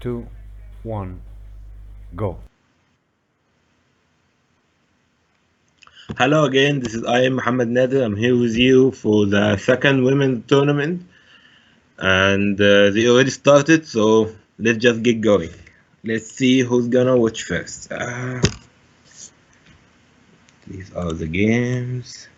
2, 1, go. Hello again, I am Mohamed Nader. I'm here with you for the second women's tournament, and they already started, so let's just get going. Let's see who's gonna watch first. These are the games.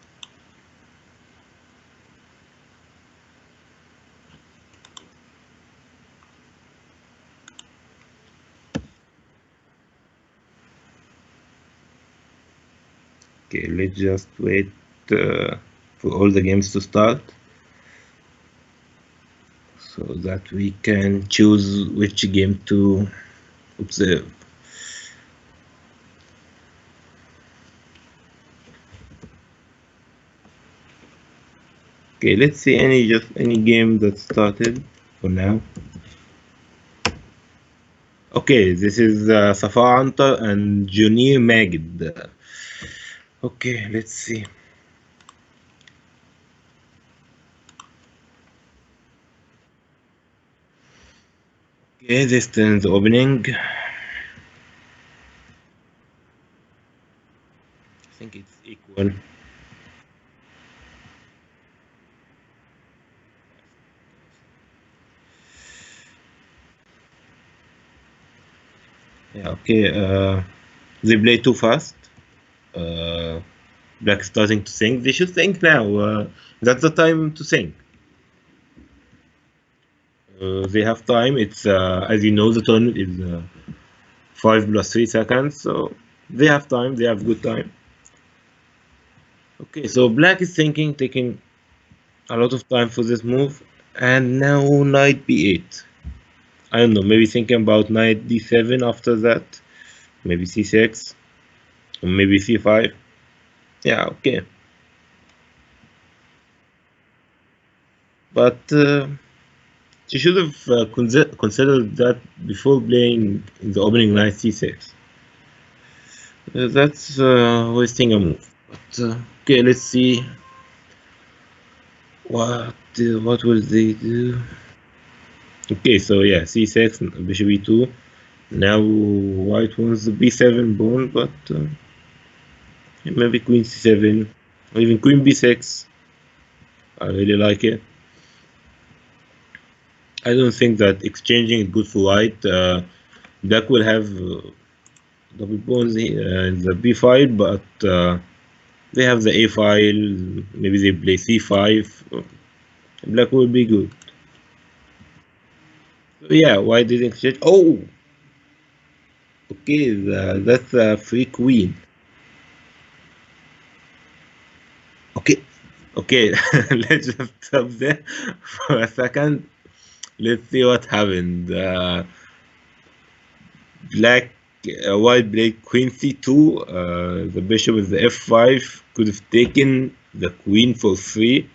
Okay, let's just wait for all the games to start so that we can choose which game to observe. Okay, let's see any game that started for now. Okay, this is Safa Antar and Junir Magid. Okay, let's see. Okay, this turns opening. I think it's equal. Yeah, okay. They play too fast. Uh, Black is starting to think. They should think now. That's the time to think. They have time. It's as you know, the tournament is 5 plus 3 seconds, so they have time. They have good time. Okay, so Black is thinking, taking a lot of time for this move, and now knight b8. I don't know, maybe thinking about knight d7 after that, maybe c6, or maybe c5. Yeah, okay. But she should have considered that before playing in the opening knight c6. That's wasting a move. But okay, let's see what will they do. Okay, so yeah, c6, bishop e2. Now white wants the b7 pawn, but maybe queen c7 or even queen b6. I really like it. I don't think that exchanging is good for white. Black will have double pawns in the b file, but they have the a file. Maybe they play c5. Black will be good. So yeah, white didn't exchange. Oh, okay, that's a free queen. Okay, okay, let's just stop there for a second. Let's see what happened. Black, white played queen c2. The bishop with the f5 could have taken the queen for free,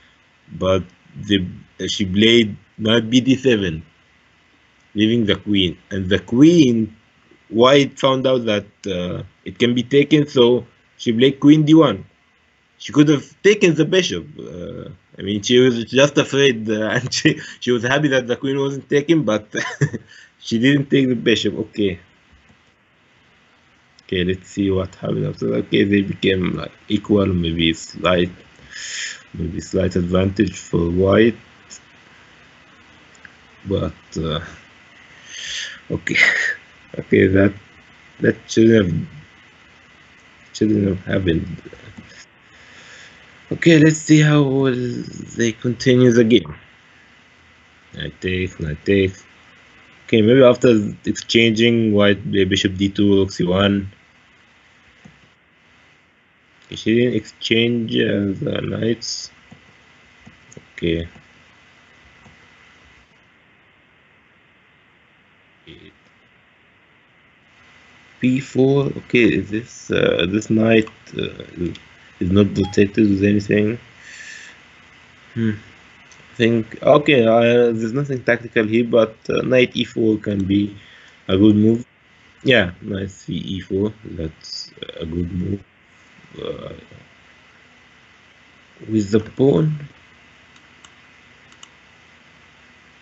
but she played knight bd7, leaving the queen. And the queen, white found out that it can be taken, so she played queen d1. She could have taken the bishop. I mean, she was just afraid, and she was happy that the queen wasn't taken, but she didn't take the bishop. Okay, okay. Let's see what happened after that. Okay, they became like equal, maybe slight advantage for white, but okay, okay. That shouldn't have happened. Okay, let's see how will they continue the game. Knight takes. Okay, maybe after exchanging white play bishop d2, rook c1. Okay, she didn't exchange the knights. Okay. b4. Okay, this knight is not protected with anything. I think okay. There's nothing tactical here, but knight e4 can be a good move. Yeah, knight e4. That's a good move. Uh, with the pawn.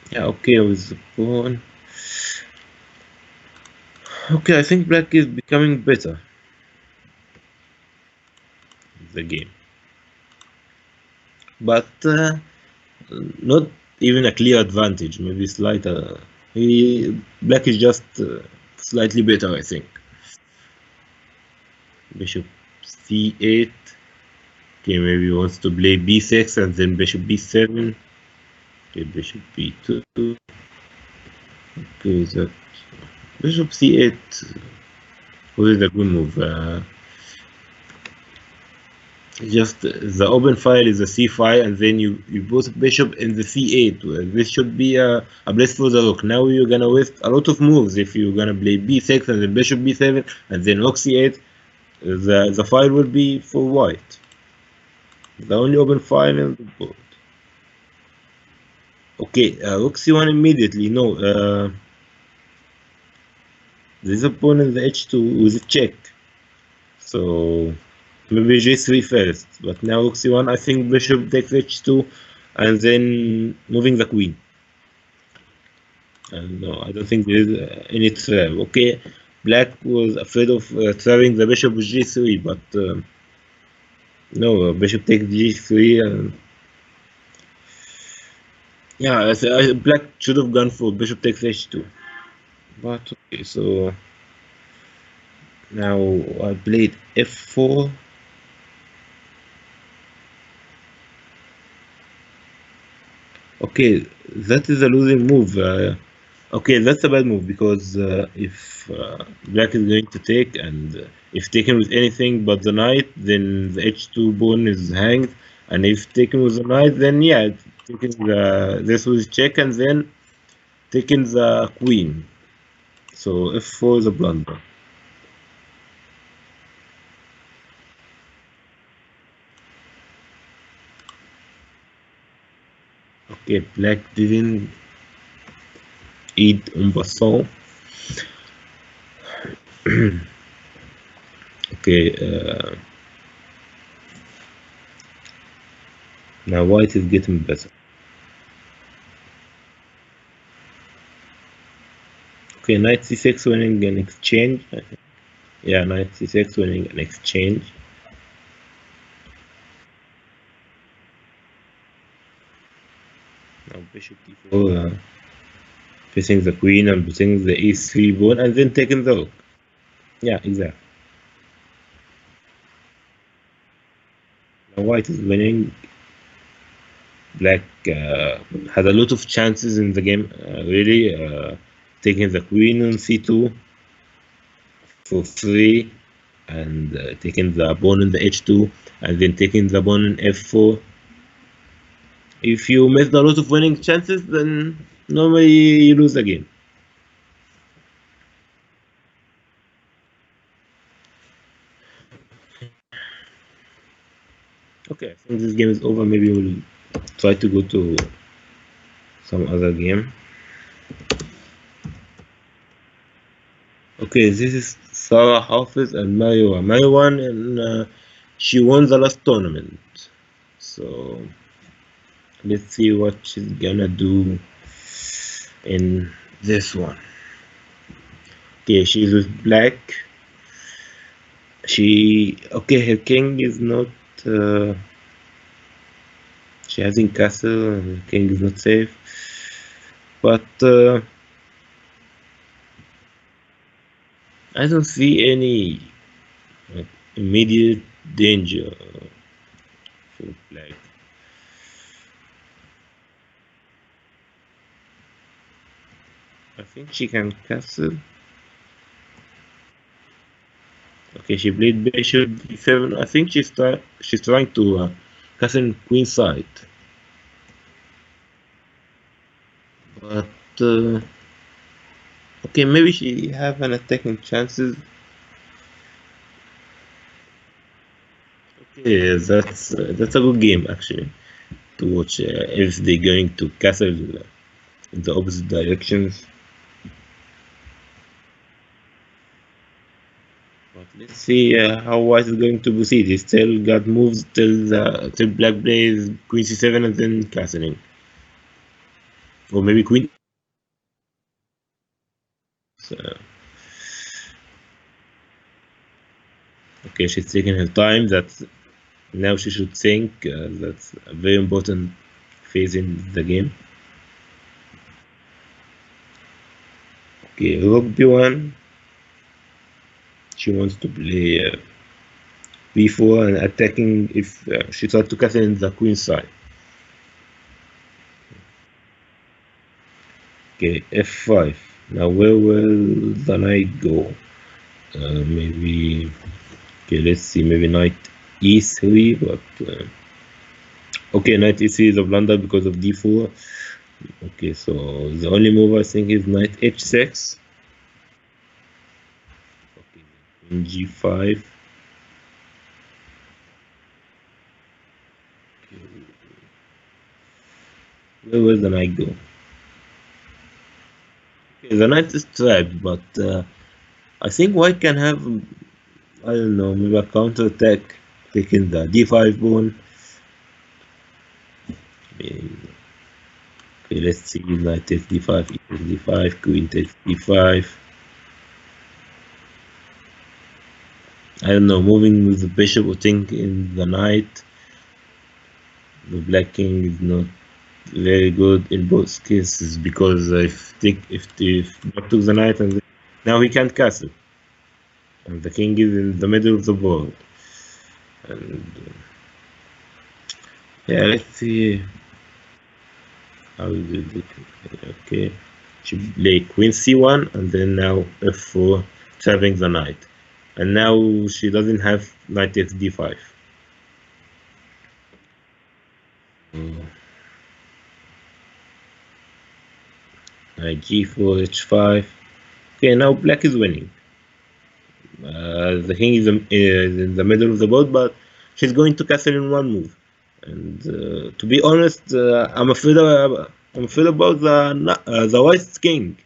Yeah, okay, with the pawn. Okay, I think black is becoming better in the game, but not even a clear advantage. Maybe slight. Black is just slightly better, I think. Bishop c8. Okay, maybe he wants to play b6 and then bishop b7. Okay, bishop b2. Okay, that bishop c8. What is a good move? Just the open file is a c5, and then you put bishop in the c8. This should be a place for the rook. Now you're gonna waste a lot of moves if you're gonna play b6 and then bishop b7 and then rook c8. The file will be for white. The only open file in the board. Okay, rook c1 immediately. No, this pawn in the h2 with a check. So maybe g3 first, but now rook c1. I think bishop takes h2, and then moving the queen. And no, I don't think there is any trap. Okay, black was afraid of trapping the bishop with g3, but no, bishop takes g3, and yeah, black should have gone for bishop takes h2. But okay, so now I played f4. Okay, that is a losing move. Okay, that's a bad move because if black is going to take, and if taken with anything but the knight, then the h2 pawn is hanged, and if taken with the knight, then yeah, taking this with check, and then taking the queen. So f4 is a blunder. Okay, black didn't eat en passant. Okay, now white is getting better. Okay, knight c6 winning an exchange, I think. Yeah, knight c6 winning an exchange. Now bishop d4, facing the queen and putting the e3 pawn, and then taking the rook. Yeah, exactly. Now white is winning. Black had a lot of chances in the game, really. Taking the queen on c2 for free, and taking the pawn in the h2, and then taking the pawn in f4. If you missed a lot of winning chances, then normally you lose the game. Okay, I think this game is over. Maybe we'll try to go to some other game. Okay, this is Sarah Hafiz and Mario. Mario won, and she won the last tournament. So let's see what she's gonna do in this one. Okay, she's with black. Her king is not. She hasn't castle, and her king is not safe. But I don't see any immediate danger for black. I think she can castle. Okay, she played bishop d7. I think she's trying to castle queen side. But okay, maybe she have an attacking chances. Okay, that's a good game actually to watch if they're going to castle in the opposite directions. But let's see how white is going to proceed. He still got moves till black plays queen c7 and then castling, or maybe queen. So, Okay, she's taking her time. That's now she should think. That's a very important phase in the game. Okay, rook b1. She wants to play b4 and attacking if she tried to castle in the queen side. Okay, f5. Now where will the knight go? Maybe. Okay, let's see. Maybe knight e3, but okay, knight e3 is a blunder because of d4. Okay, so the only move I think is knight h6. Okay, queen g5. Where will the knight go? Okay, the knight is trapped, but I think white can have, I don't know, maybe a counter attack, taking the d5 pawn. Okay, let's see. Knight takes d5, e takes d5, queen takes d5. I don't know, moving with the bishop or taking the knight. The black king is not very good in both cases because if black took the knight and now he can't castle, and the king is in the middle of the board. And yeah, let's see how we do it. Okay, she play queen c1 and then now f4, trapping the knight, and now she doesn't have knight takes d5. Knight g4, h5. Okay, now black is winning. The king is in the middle of the board, but she's going to castle in one move. And to be honest, I'm afraid about the white king.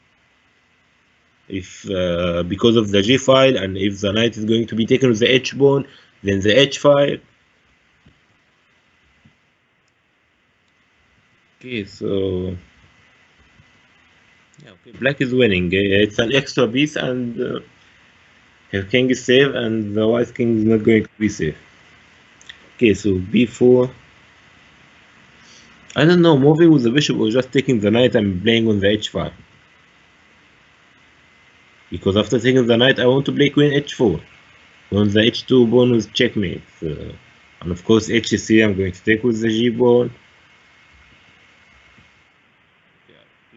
If because of the g file, and if the knight is going to be taken with the h pawn, then the h file. Okay, so yeah, okay, black is winning. It's an extra piece, and her king is safe, and the white king is not going to be safe. Okay, so b4. I don't know, moving with the bishop or just taking the knight and playing on the h5. Because after taking the knight, I want to play queen h4. On the h2 pawn with checkmate. And of course, h3, I'm going to take with the g pawn.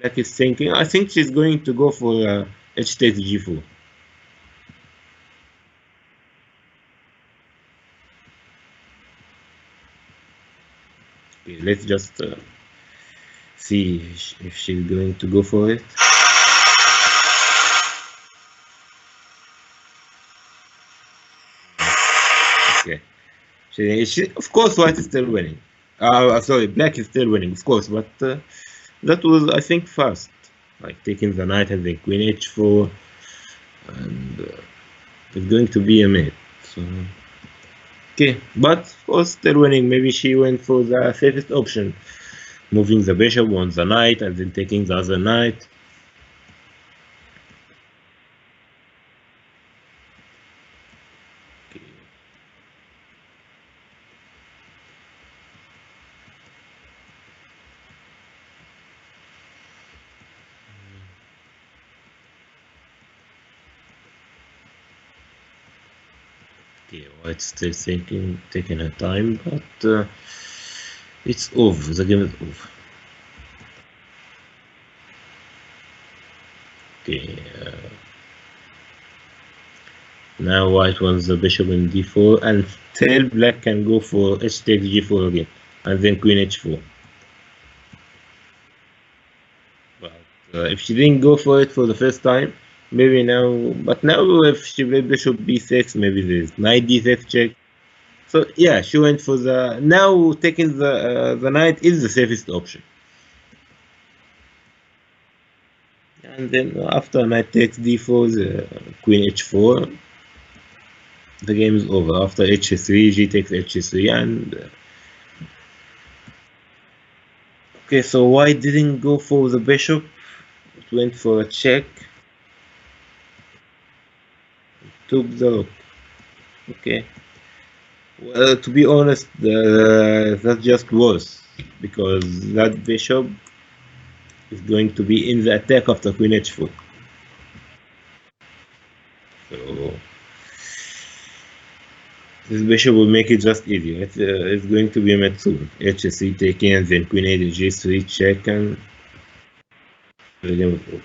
Black is thinking, I think she's going to go for h takes g4. Okay, let's just see if she's going to go for it. Okay. She of course, white is still winning. Sorry, black is still winning, of course, but that was, I think, fast. Like taking the knight and then queen h4, and it's going to be a mate. So, okay, but of course, still winning. Maybe she went for the safest option, moving the bishop on the knight and then taking the other knight. Okay. Okay, white still thinking, taking her time, but it's over. The game is over. Okay. Now white wants the bishop in d4, and still black can go for h takes g4 again, and then queen h4. But if she didn't go for it for the first time, maybe now. But now if she played bishop b6, maybe there's knight d6 check. So yeah, she went for the, now taking the knight is the safest option. And then after knight takes d4, the queen h4, the game is over. After h3, g takes h3, and okay, so white didn't go for the bishop. It went for a check. Took the rook. Okay. Well, to be honest, that's just worse because that bishop is going to be in the attack after queen h4. So this bishop will make it just easier. It's going to be mid soon. h3 taking and then queen a g3 check and the game is over.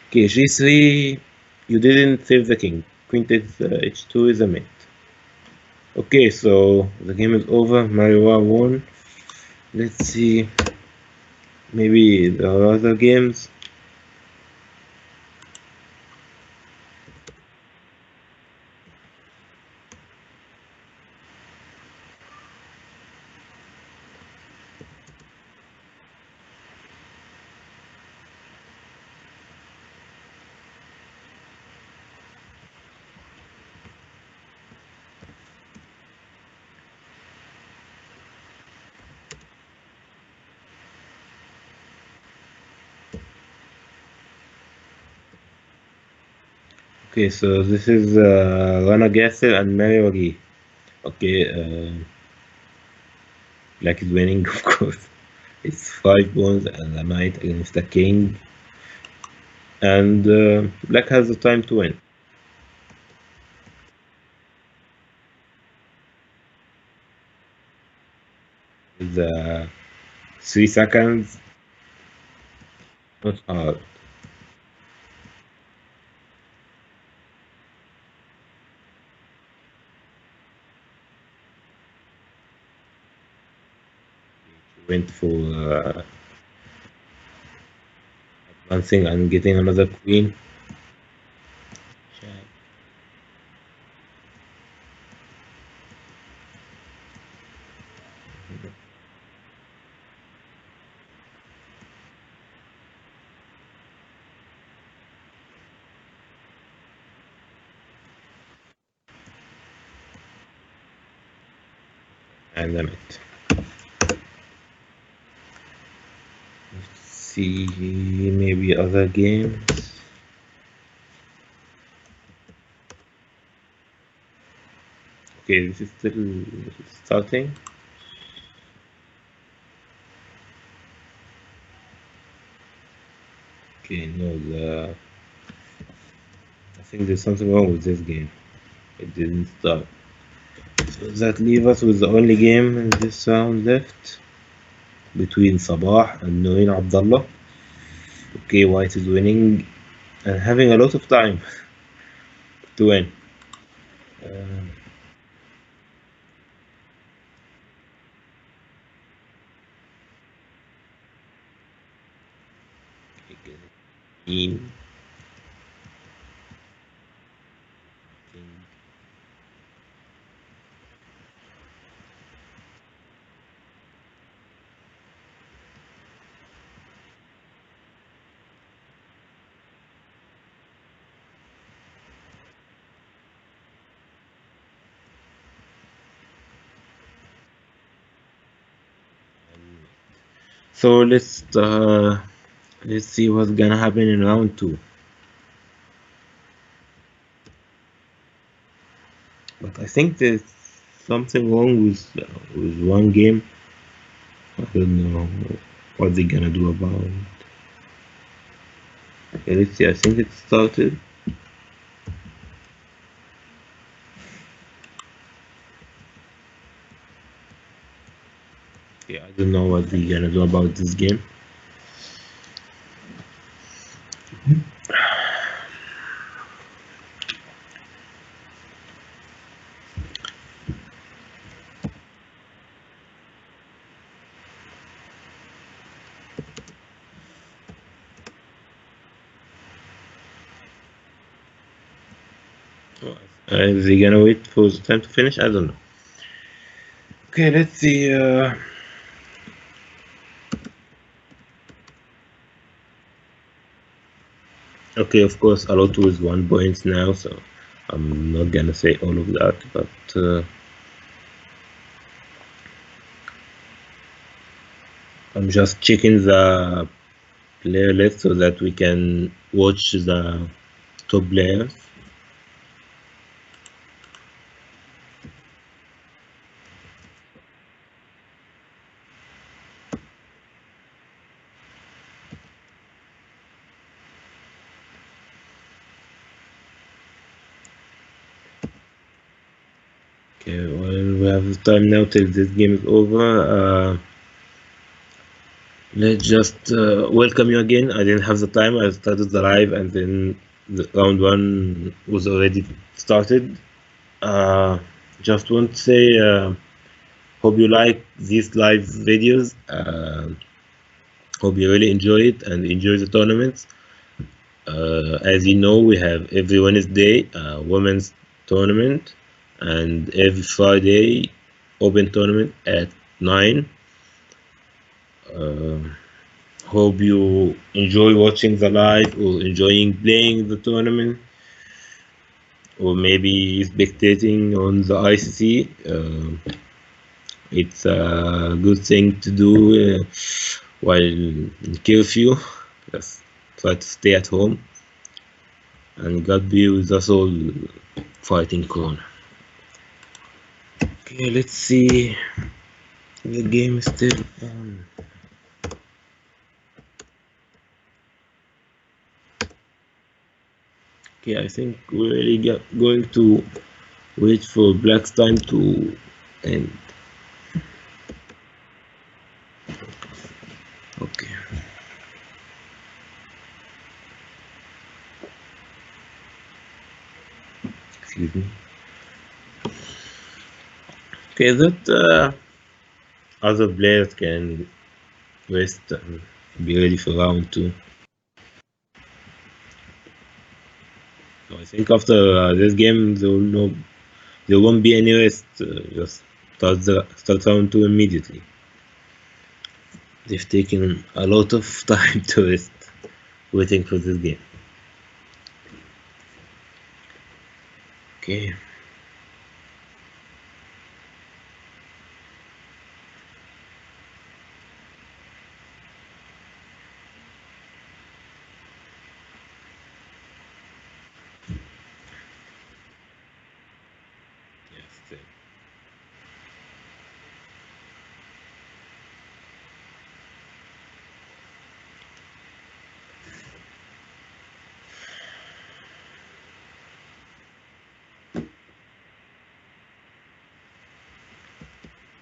Okay, g3. You didn't save the king. Queen takes h2 is a mate. Okay, so the game is over. Mariwa won. Let's see. Maybe there are other games. Okay, so this is Rana Gasser and Mary Wagi. Okay, Black is winning, of course. It's 5 pawns and a knight against a king. And Black has the time to win. With 3 seconds, not hard. Went for advancing and getting another queen. And damn it. Let's see, maybe other games. Okay, this is still starting. Okay, no, I think there's something wrong with this game. It didn't start. So that leaves us with the only game in this round left between Sabah and Noreen Abdullah. Okay, White is winning and having a lot of time to win. Uh, Queen, King. So let's see what's gonna happen in round 2. But I think there's something wrong with one game. I don't know what they're gonna do about it. Okay, let's see. I think it started. Yeah, I don't know what they're gonna do about this game. Is he gonna wait for the time to finish? I don't know. Okay, let's see. Okay, of course, a lot with 1 point now, so I'm not gonna say all of that, but I'm just checking the player list so that we can watch the top players. Okay, well, we have time now till this game is over. Let's just welcome you again. I didn't have the time. I started the live and then the round one was already started. Uh, just want to say, hope you like these live videos. Hope you really enjoy it and enjoy the tournaments. As you know, we have every Wednesday women's tournament and every Friday open tournament at 9. Uh, Hope you enjoy watching the live or enjoying playing the tournament or maybe spectating on the ICC. It's a good thing to do while in curfew. Just try to stay at home and God be with us all fighting Corona. Okay, let's see. The game is still on. Okay, I think we're really going to wait for Black's time to end. Okay. Excuse me. Okay, that other players can rest and be ready for round two. So I think after this game, there won't be any rest. Just start round two immediately. They've taken a lot of time to rest, waiting for this game. Okay. Yes.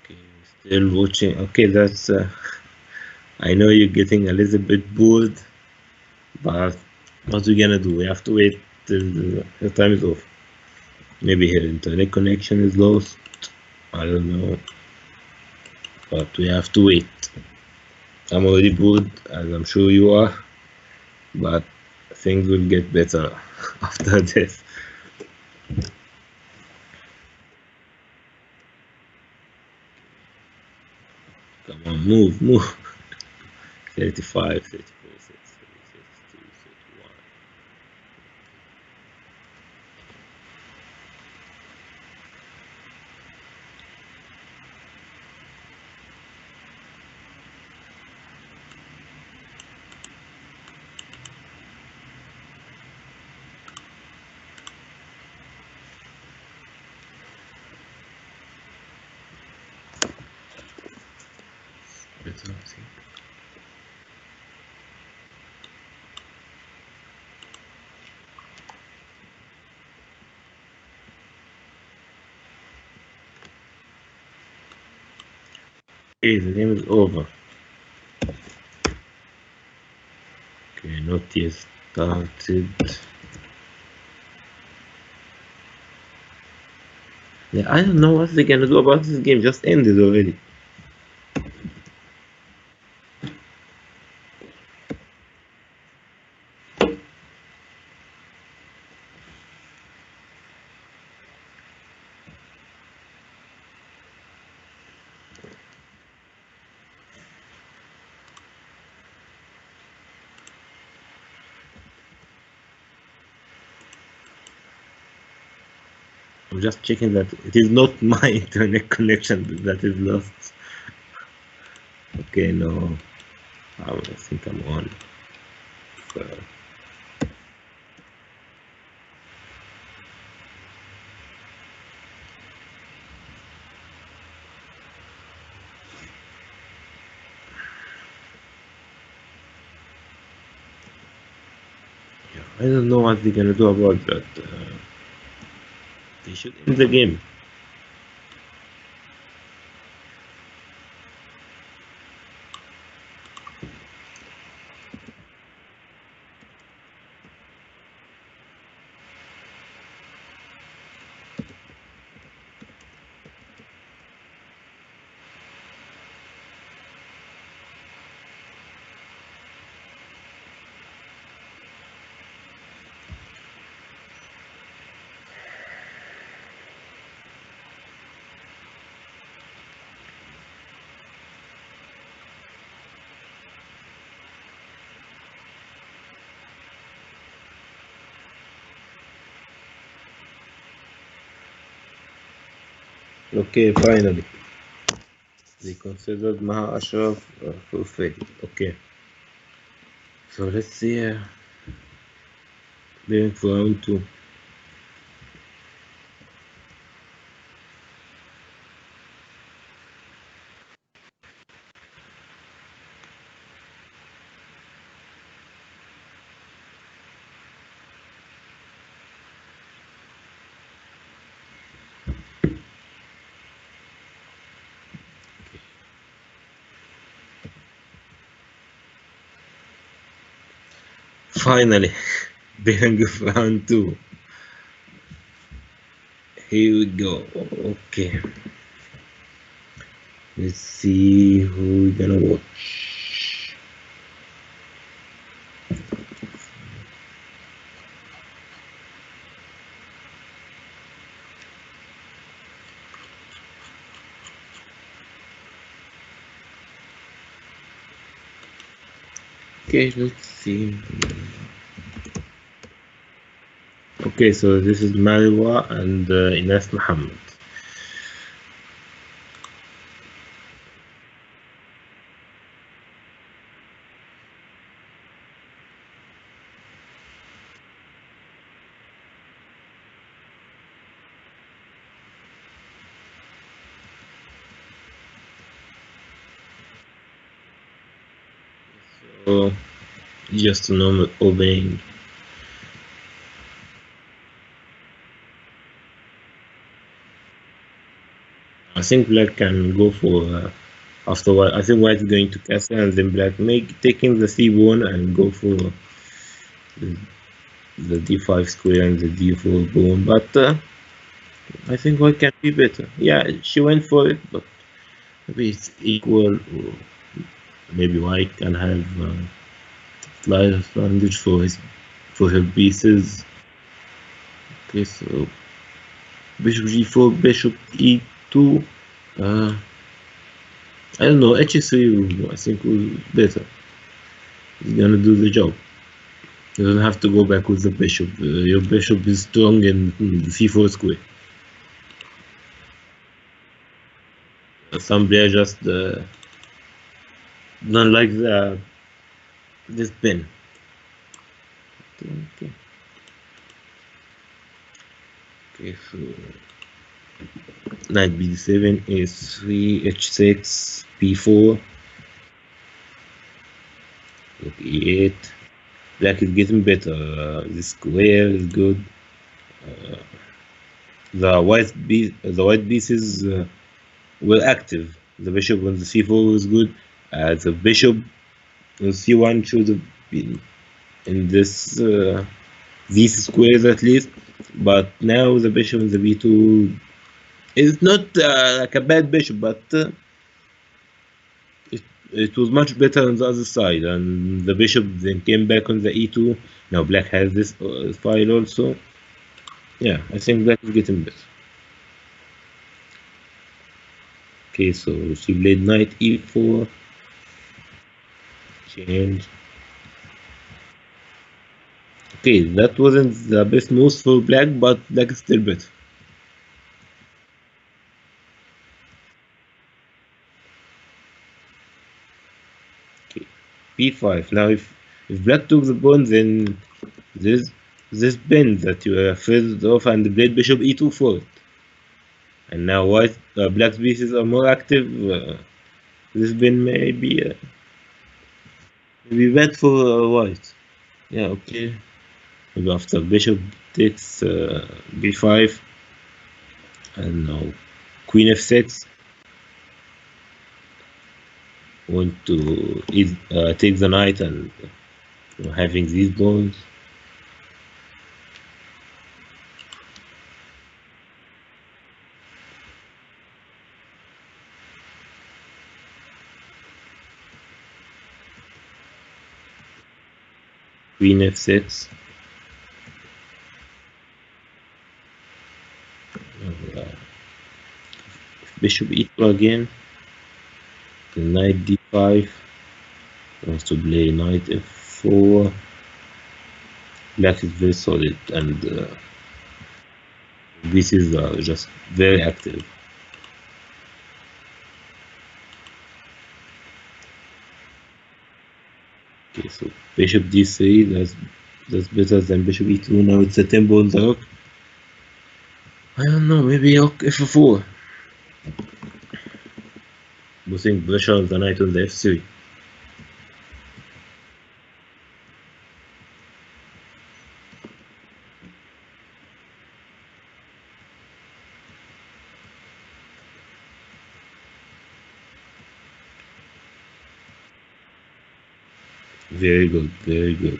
Okay. Still watching. Okay, that's. I know you're getting a little bit bored, but what we gonna do? We have to wait till the time is off. Maybe her internet connection is lost. I don't know, but we have to wait. I'm already bored, as I'm sure you are, but things will get better after this. Come on, move. 35, 34, 33, 32, 31. Better, I think. Okay, the game is over. Okay, not yet started. Yeah, I don't know what they're gonna do about this game. Just ended already. I'm just checking that it is not my internet connection that is lost. Okay, no. I think I'm on. So, yeah, I don't know what they're gonna do about that. They should end the game. Okay, finally. They considered Maha Ashraf fulfilled. Okay, so let's see. Going for round two. Finally, beginning of round two. Here we go. Okay, let's see who we're gonna watch. Okay, let's see. Okay, so this is Marwa and Ines Muhammad. So just a normal opening. I think black can go for after white. I think white is going to castle and then black make taking the c1 and go for the d5 square and the d4 pawn. But I think white can be better. Yeah, she went for it, but maybe it's equal, or maybe white can have slight advantage for her pieces. Okay, so bishop g4, bishop e2. I don't know, h3 I think was better. It's gonna do the job. You don't have to go back with the bishop. Your bishop is strong in the c4 square. Some players just don't like this pin. Okay. Okay, so knight b7, a3, h6, b4, look e8. Black is getting better. The square is good. The white pieces were active. The bishop on the c4 was good. The bishop on c1 should have been in these squares at least. But now the bishop on the b2 is not like a bad bishop, but it was much better on the other side. And the bishop then came back on the e2. Now black has this file also. Yeah, I think black is getting better. Okay, so she played knight e4. Change. Okay, that wasn't the best move for black, but black is still better. Okay, b5. Now, if black took the pawn, then this pin that you were afraid of, and played bishop e2 for it. And now white, black's pieces are more active. This pin may be bad for white. Yeah, okay. Maybe after bishop takes b5, and now queen f6. Want to take the knight and having these pawns. Queen f6. Bishop e2 again. The knight d5. Wants to play knight f4. Black is very solid, and pieces are just very active. Okay, so bishop d3, that's better than bishop e2. Now it's a tempo on the rook. I don't know, maybe rook f4. Putting pressure on the knight on the f3. Very good, very good.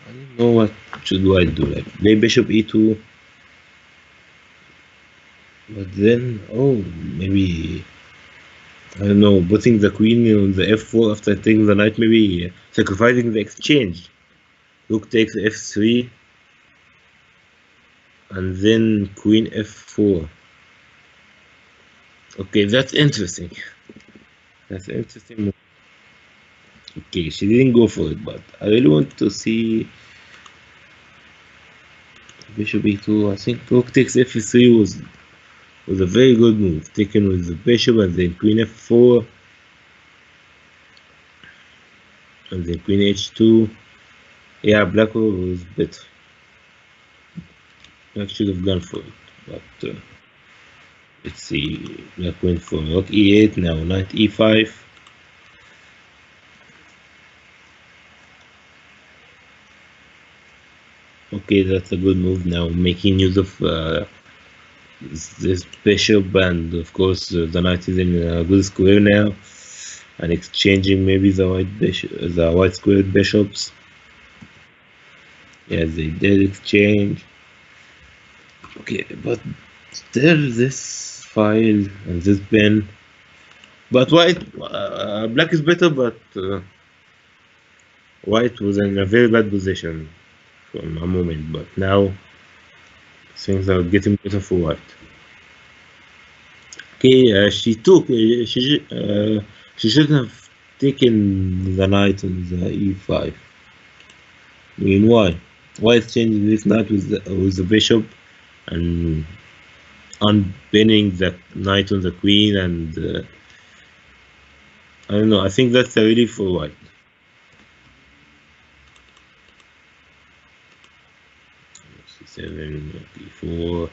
I don't know what should I do. Like play bishop e2, but then maybe I don't know, putting the queen on the f4 after taking the knight, maybe sacrificing the exchange. Rook takes f3, and then queen f4. Okay, that's interesting. That's interesting. Okay, she didn't go for it, but I really want to see bishop e2. I think rook takes f3 was a very good move, taken with the bishop and then queen f4 and then queen h2. Yeah, black was better. Black should have gone for it, but let's see. Black went for rook e8, now knight e5. Okay, that's a good move now, making use of this bishop, and of course the knight is in a good square now, and exchanging maybe the white squared bishops. Yeah, they did exchange. Okay, but still this file and this pen. But white, black is better, but white was in a very bad position from a moment. But now things are getting better for white. Okay, she shouldn't have taken the knight on the e5. I mean, why? Why exchange this knight with the bishop and unpinning the knight on the queen? And I don't know. I think that's a relief for white. C7, b4.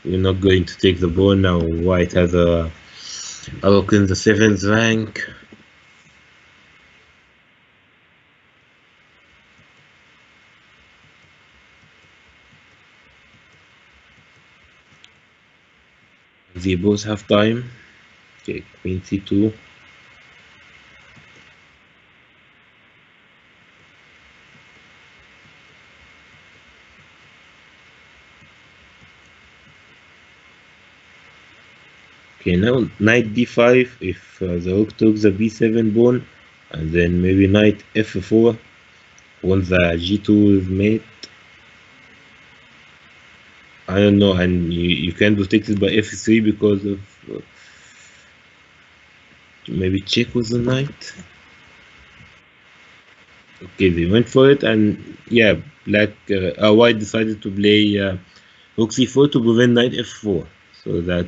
We're not going to take the pawn now. White has a rook in the 7th rank. They both have time. Okay, queen c2. Okay, now knight d5 if the rook took the b7 pawn, and then maybe knight f4 once the g2 is made. I don't know, and you can protect it by f3 because of maybe check with the knight. Okay, they went for it, and yeah, white decided to play rook c4 to prevent knight f4, so that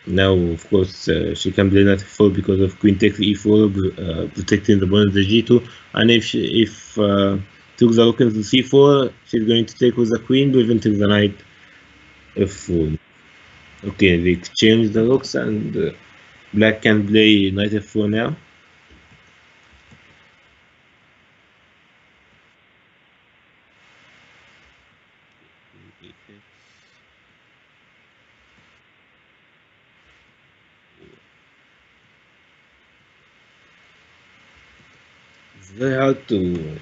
now of course she can play knight f4 because of queen takes e4, protecting the pawn of the g2, and if took the rook into c4, she's going to take with the queen, preventing the knight f4. Okay, they exchange the rooks, and black can play knight f4 now. It's very hard to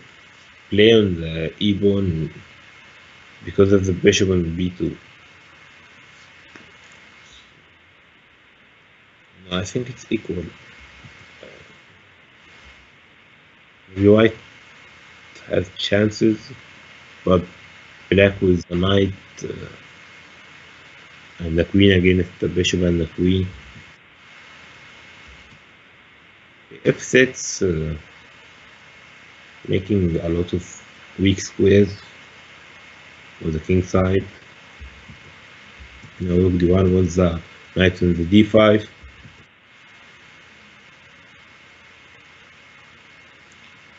play on the e pawn because of the bishop on b2. No, I think it's equal. White has chances, but black with the knight and the queen against the bishop and the queen. f6 making a lot of weak squares on the king side. Now rook d1 was the Knight on the d5.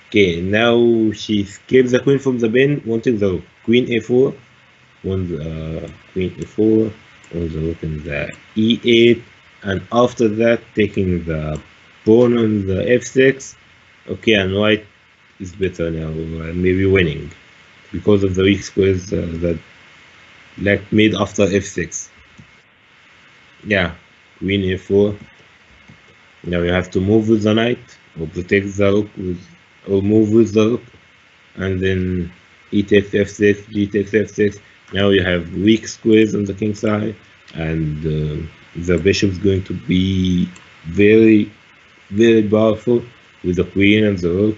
Okay, now she escapes the queen from the bin, wanting the rook. Queen a4, wants queen a4, wants the rook in the e8, and after that taking the pawn on the f6. Okay, and white is better now, maybe winning because of the weak squares that black made after f6. Yeah, queen a4. Now you have to move with the knight or protect the rook with, or move with the rook, and then e takes f6, g takes f6. Now you have weak squares on the king side, and the bishop is going to be very, very powerful with the queen and the rook.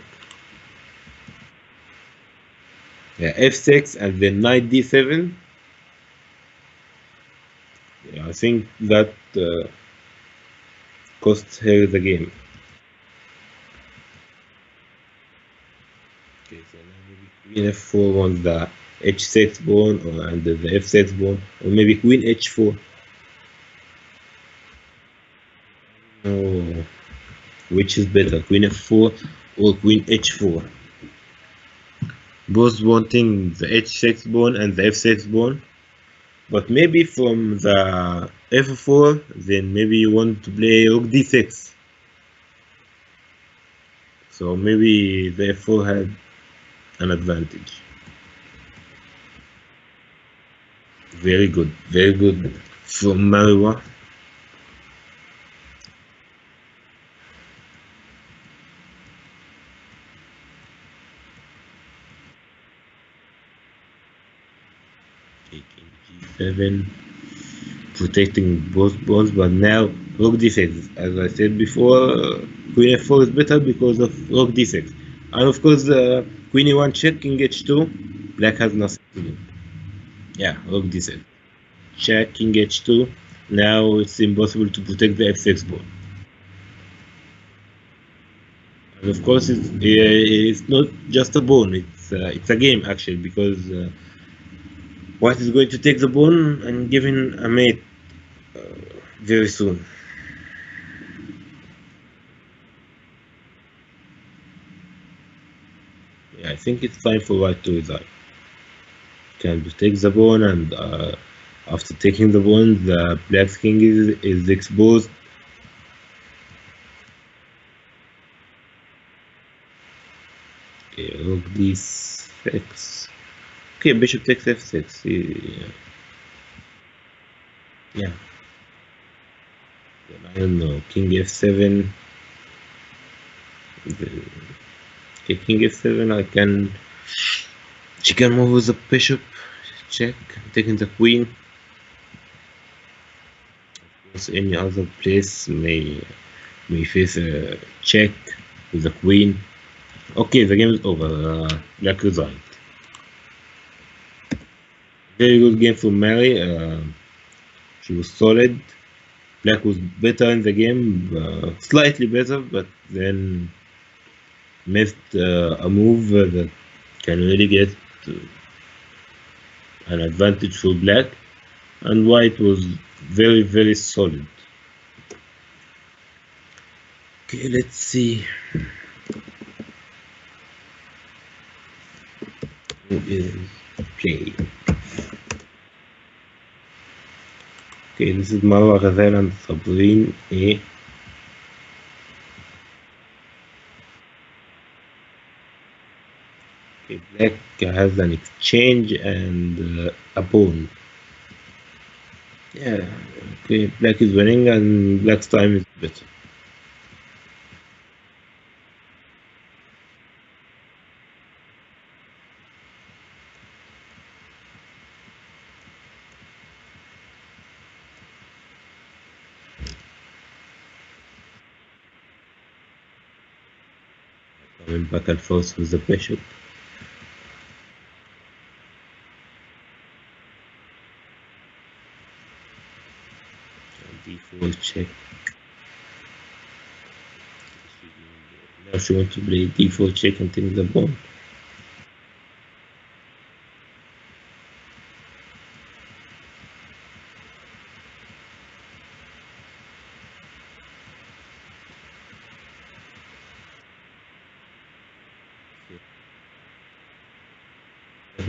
Yeah, f6 and then knight d7. Yeah, I think that costs her the game. Okay, so now maybe queen f4 on the h6 pawn, or under the f6 pawn, or maybe queen h4. Oh, which is better, queen f4 or queen h4? Both wanting the h6 pawn and the f6 pawn, but maybe from the f4, then maybe you want to play rook d6. So maybe the f4 had an advantage. Very good from Marwa. Taking g7, protecting both pawns, but now rook d6. As I said before, queen f4 is better because of rook d6. And of course, queen e1 check, king h2, black has nothing to do. Yeah, rook d6. Check, king h2. Now it's impossible to protect the f6 pawn. And of course, it's not just a pawn, it's a game actually, because white is going to take the pawn and give him a mate very soon. Yeah, I think it's time for white to resign. Can take the pawn, and after taking the pawn, the black king is exposed. Okay, rook d6. Okay, bishop takes f6. Yeah. Yeah. Then I don't know. King f7. Okay, king f7. She can move with the bishop. Check. Taking the queen. Any other place may face a check with the queen. Okay, the game is over. Black resigned. Very good game from Mary. She was solid. Black was better in the game, slightly better, but then missed a move that can really get an advantage for black, and white was very solid. Okay, let's see who is playing. Okay, this is Marwa Ghazal and Sabrine A. Okay, black has an exchange and a pawn. Yeah, okay, black is winning and black's time is better. Coming back and forth with the bishop. D4 check. Now she wants to play D4 check and take the pawn.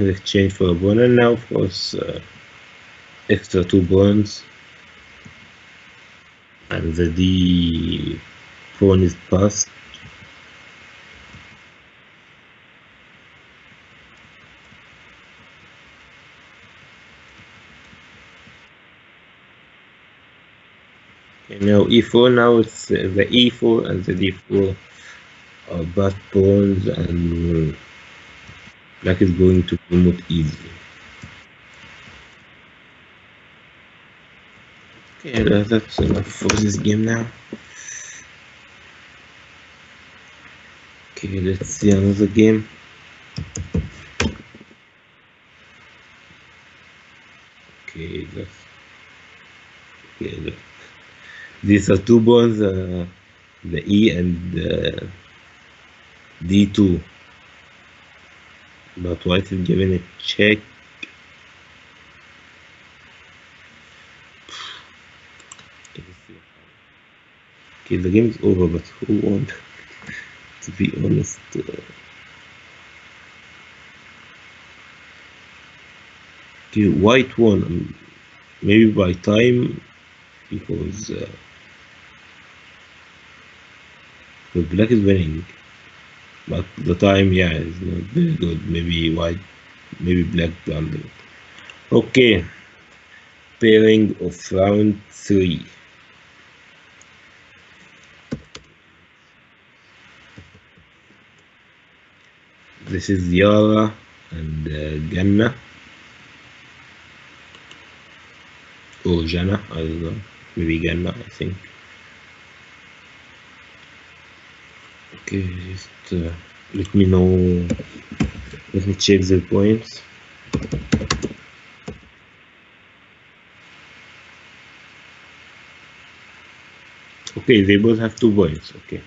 exchange for a pawn, and now of course extra 2 pawns, and the D pawn is passed. Okay, now E4, now it's the E4 and the D4 are bad pawns, and black is going to promote easily. Okay, that's enough for this game now. Okay, let's see another game. Okay, look. These are 2 pawns, the E and D2, but white is giving a check. Okay, the game is over, but who won? To be honest, okay, white won, maybe by time, because black is winning, but the time, yeah, is not very good. Maybe white, maybe black blundered. Okay, pairing of round 3. This is Yara and Ganna, or Jana, I don't know, maybe Ganna, I think. Okay, just let me know, let me check the points. Okay, they both have 2 points, okay.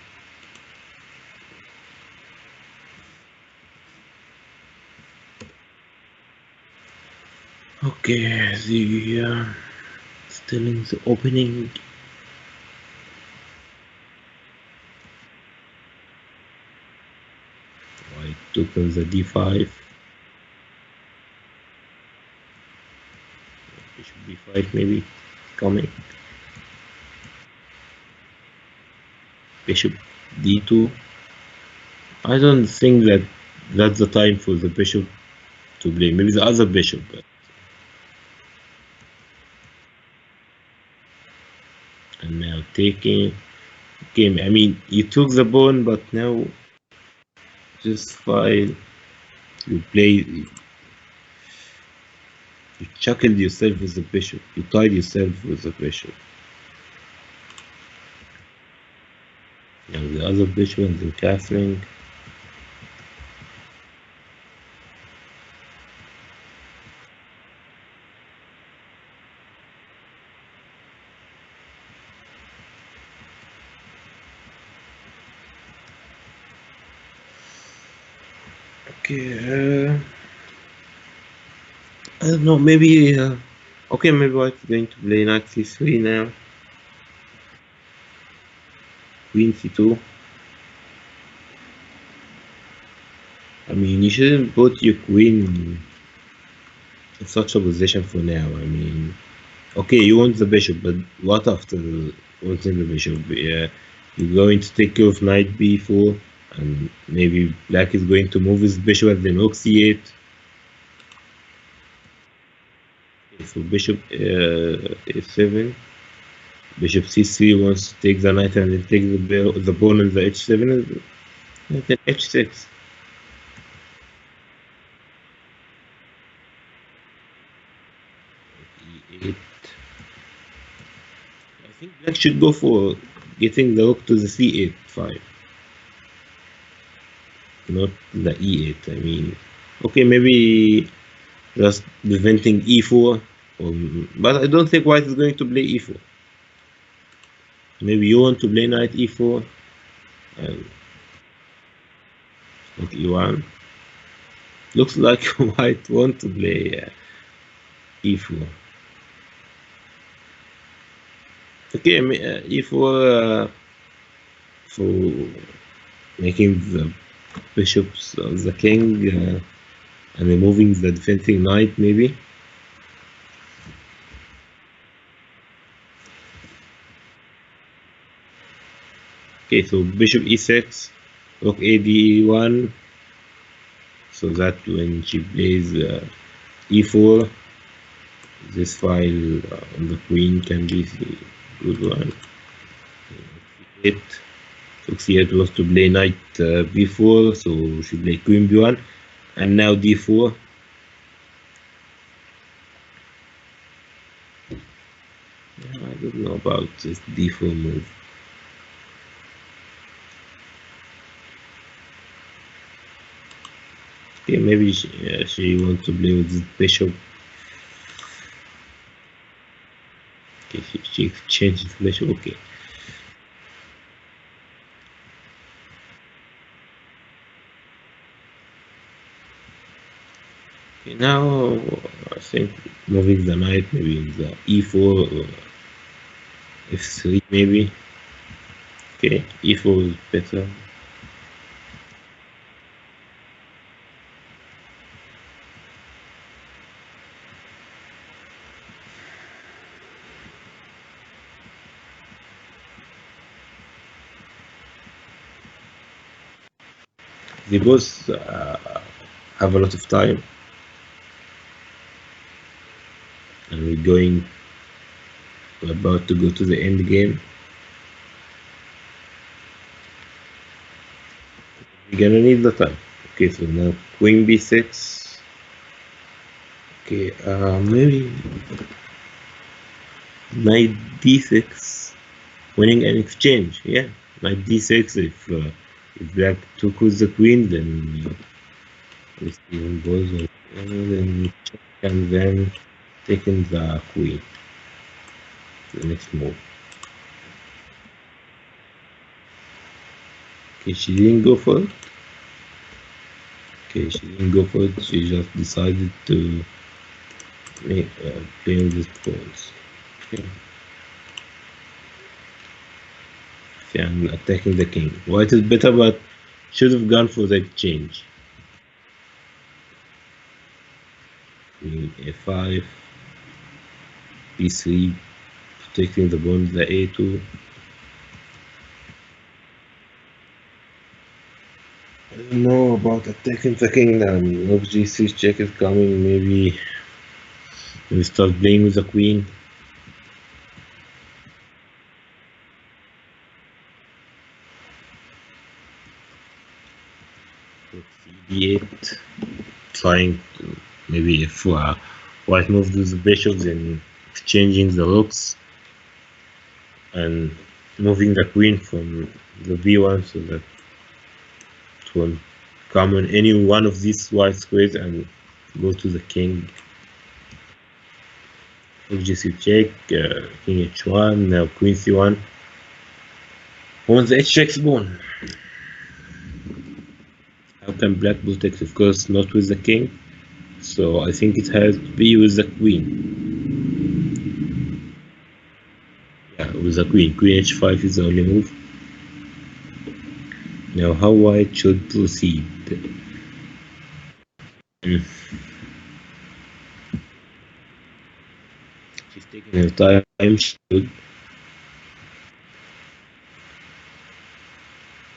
Okay, still in the opening. White took on the D5. Bishop B5 maybe coming. Bishop D2. I don't think that that's the time for the bishop to play. Maybe the other bishop. But and now taking. Okay, I mean, you took the pawn, but now just fine. You play. You chuckled yourself with the bishop. You tied yourself with the bishop. Now the other bishop and the castling. Okay, I don't know, maybe, okay, maybe white's going to play knight c3 now. Queen c2. I mean, you shouldn't put your queen in such a position for now. I mean, okay, you want the bishop, but what after wanting the bishop? Yeah, you're going to take care of knight b4, and maybe black is going to move his bishop and then rook c8. So bishop a7, bishop c3 wants to take the knight and then take the pawn on the h7, and then h6. E8. I think black should go for getting the rook to the c8 file, not the e8. I mean, okay, maybe just preventing e4, but I don't think white is going to play e4. Maybe you want to play knight e4 and not e1. Looks like white want to play e4. Okay, e4 for making the bishops of the king and removing the defending knight maybe. Okay, so bishop e6, rook a d1, so that when she plays e4, this file on the queen can be a good one. It rook c8 was to play knight b4, so she played queen b1, and now d4. I don't know about this d4 move. Okay, maybe she wants to play with this bishop. Okay, she changes bishop. Okay. Okay, now I think moving the knight maybe in the e4 or f3 maybe. Okay, e4 is better. They both have a lot of time, and we're about to go to the end game. We're gonna need the time. Okay, so now queen b6. Okay, maybe knight d6, winning an exchange. Yeah, knight d6. If black took with the queen, then this even goes on, then check, and then taking the queen. The next move. Okay, she didn't go for it. Okay, she didn't go for it. She just decided to play with these pawns. Okay. Okay, I'm attacking the king. White is better, but should have gone for the exchange. Queen a5, b3, protecting the pawn, the a2. I don't know about attacking the king now. Rook g6 check is coming. Maybe we start playing with the queen. Rook c8, trying to maybe if white moves with the bishops and exchanging the rooks and moving the queen from the b1 so that it will come on any one of these white squares and go to the king. Rook g6 check, king h1, now queen c1. On the h checks pawn. How can black protect? Of course, not with the king. So I think it has to be with the queen. Yeah, with the queen. Queen h5 is the only move. Now, how white should proceed? She's taking her time. She should.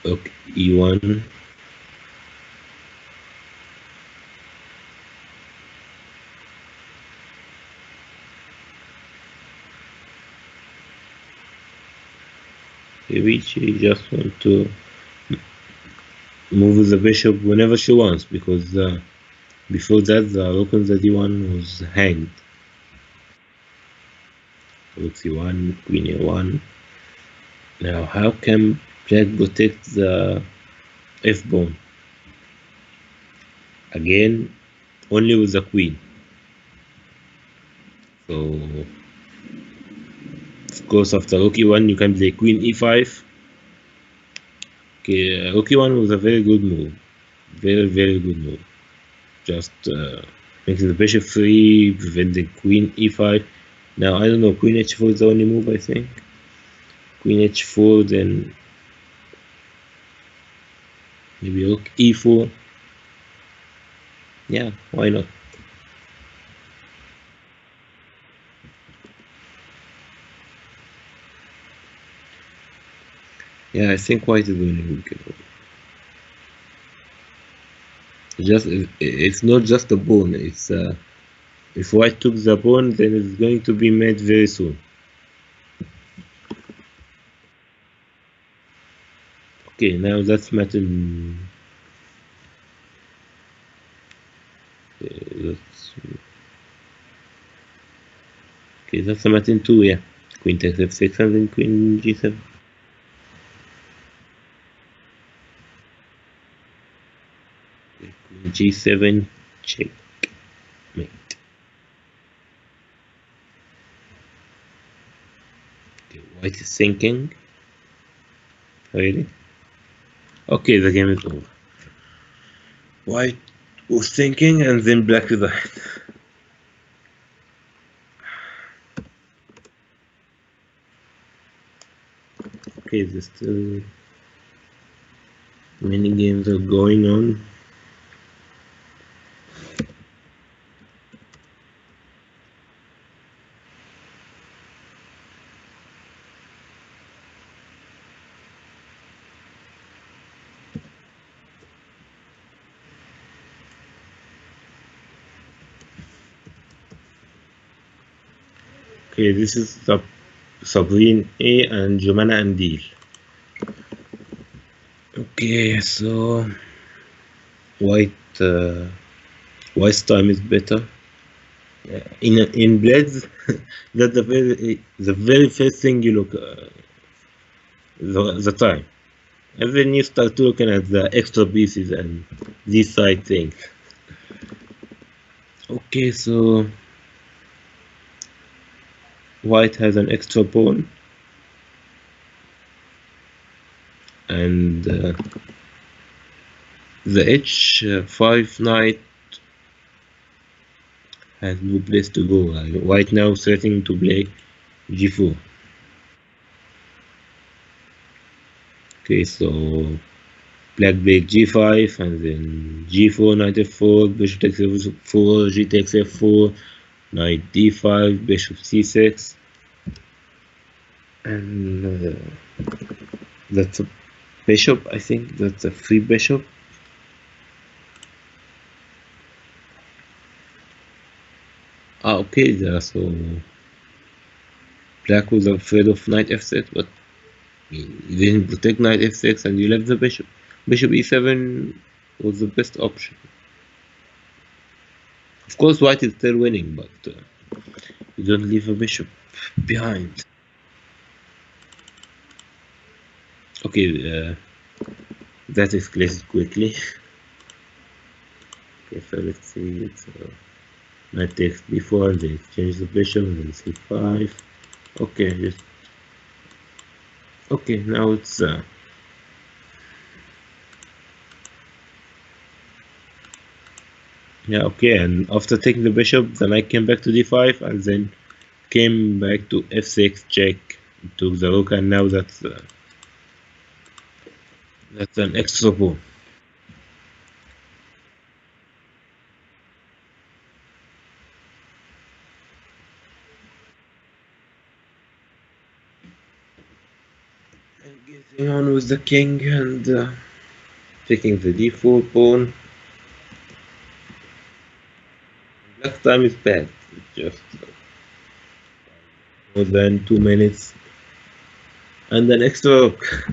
Okay, e1. Maybe she just want to move the bishop whenever she wants because before that the rook on the d1 was hanged. Rook c1, queen a1. Now how can black protect the f pawn? Again, only with the queen. So of course after rook e1 you can play queen e5. Okay, rook e1 was a very good move. Very good move. Just making the bishop free, preventing queen e5. Now I don't know, queen h4 is the only move I think. Queen h4, then maybe rook e4. Yeah, why not? Yeah, I think white is winning. Just it's not just a pawn. It's if white took the pawn, then it's going to be made very soon. Okay, now that's matter. That's, okay, that's a matter two. Yeah, queen takes f6 and then queen g7. Queen g7 checkmate. Okay, white is thinking. Really? Okay, the game is over. White was thinking, and then black resigned. Okay, there's still many games are going on. Okay, this is Sabrine A and Jomana and Deal. Okay, so white white's time is better. In Blitz, that's the very first thing you look the time, and then you start looking at the extra pieces and these side things. Okay, so white has an extra pawn, and the h5 knight has no place to go. White now threatening to play g4. Okay, so black break g5 and then g4, knight f4, bishop takes f4, g takes f4, knight d5, bishop c6, and that's a bishop. I think that's a free bishop. Okay, so black was afraid of knight f6, but you didn't protect knight f6 and you left the bishop. Bishop e7 was the best option. Of course, white is still winning, but you don't leave a bishop behind. Okay, that escalated quickly. Okay, so let's see. It's knight takes b4, they exchange the bishop, and then c5. Okay, just okay. Now it's yeah, okay. And after taking the bishop, the knight came back to d5, and then came back to f6 check, took the rook, and now that's an extra pawn. And getting on with the king and taking the d4 pawn. Black time is bad. It's just more than 2 minutes and an extra rook.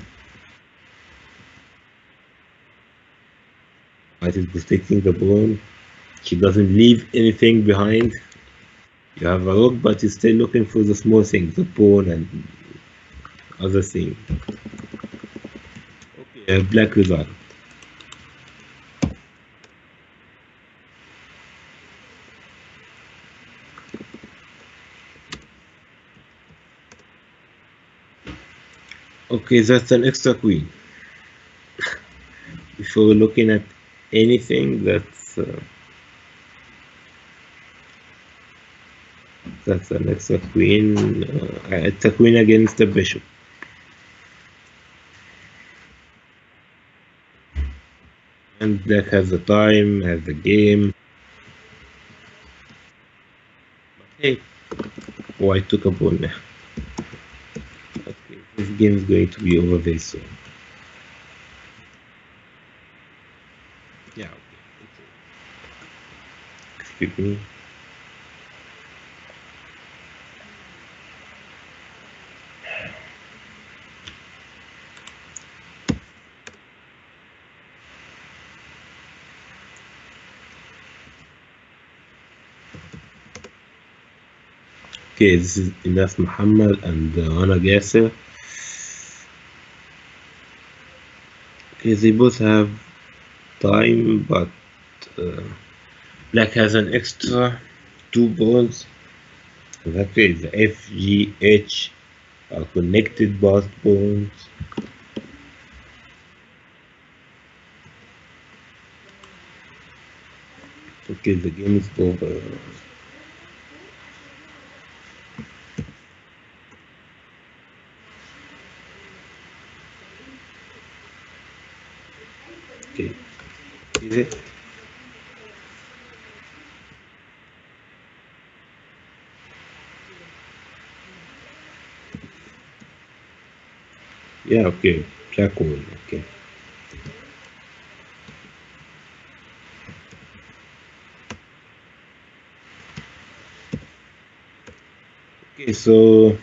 White is protecting the pawn. She doesn't leave anything behind. You have a rook, but you're still looking for the small things, the pawn and other things. Okay, black result. Okay, that's an extra queen. If you're looking at anything, that's an extra queen. It's a queen against the bishop. And black has the time, has the game. Hey, oh, I took a pawn now. Okay, this game is going to be over very soon. Yeah, okay. Excuse me. Okay, this is enough Muhammad and Ana Gasser. Okay, they both have time, but uh, Black has an extra 2 balls. That way, the F, G, H are connected both pawns. Okay, the game is over. Okay, is it? Yeah, okay. Black won. Okay. Okay, so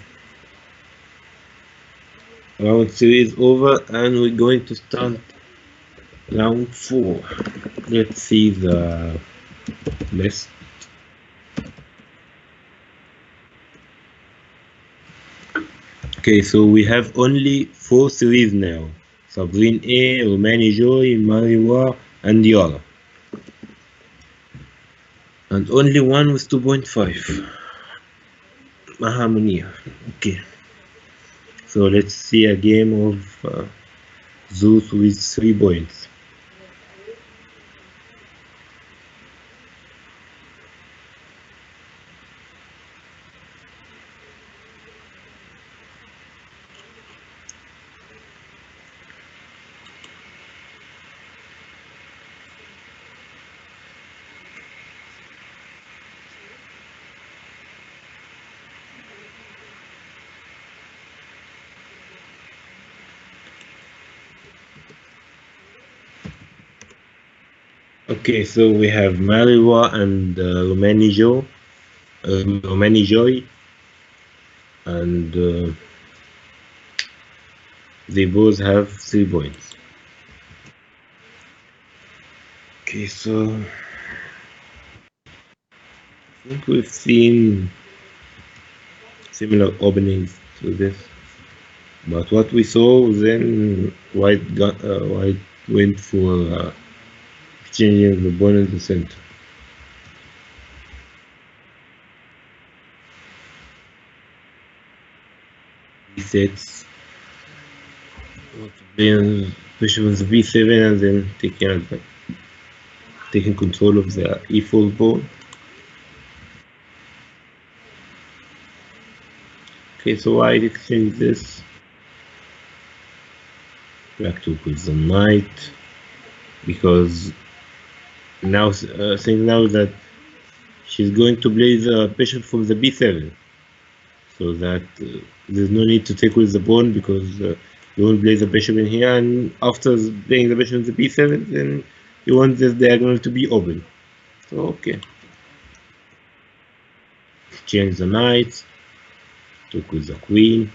round 3 is over and we're going to start round 4. Let's see the list. Okay, so we have only 4 series now. Sabrine A, Romani Joy, Mariwa, and Yara. And only one with 2.5. Mohamed. Okay. So let's see a game of Zeus with 3 points. Okay, so we have Mariwa and Romani Joy, and they both have 3 points. Okay, so I think we've seen similar openings to this, but what we saw then, White went for exchanging the pawn in the center. He sets bishop on the b7 and then taking control of the e4 pawn. Okay, so White exchange this. Black took with the knight because now think now that she's going to play the bishop from the b7, so that there's no need to take with the pawn because you won't play the bishop in here, and after playing the bishop in the b7, then you want this diagonal to be open. So okay, change the knight, took with the queen.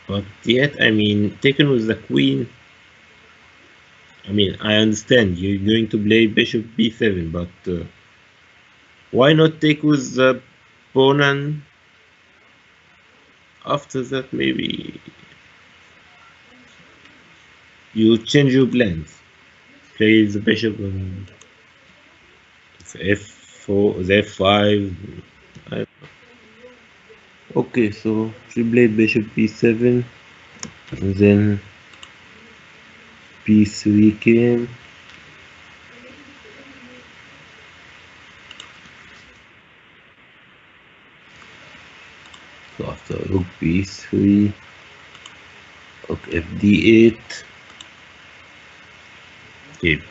But yet, I mean, taken with the queen, I mean, I understand you're going to play bishop b7, but why not take with the pawn, and after that maybe you change your plans. Play the bishop on f4, the f5. Okay, so she played bishop b7, and then b3 came. So after rook b3, rook fd8, Okay,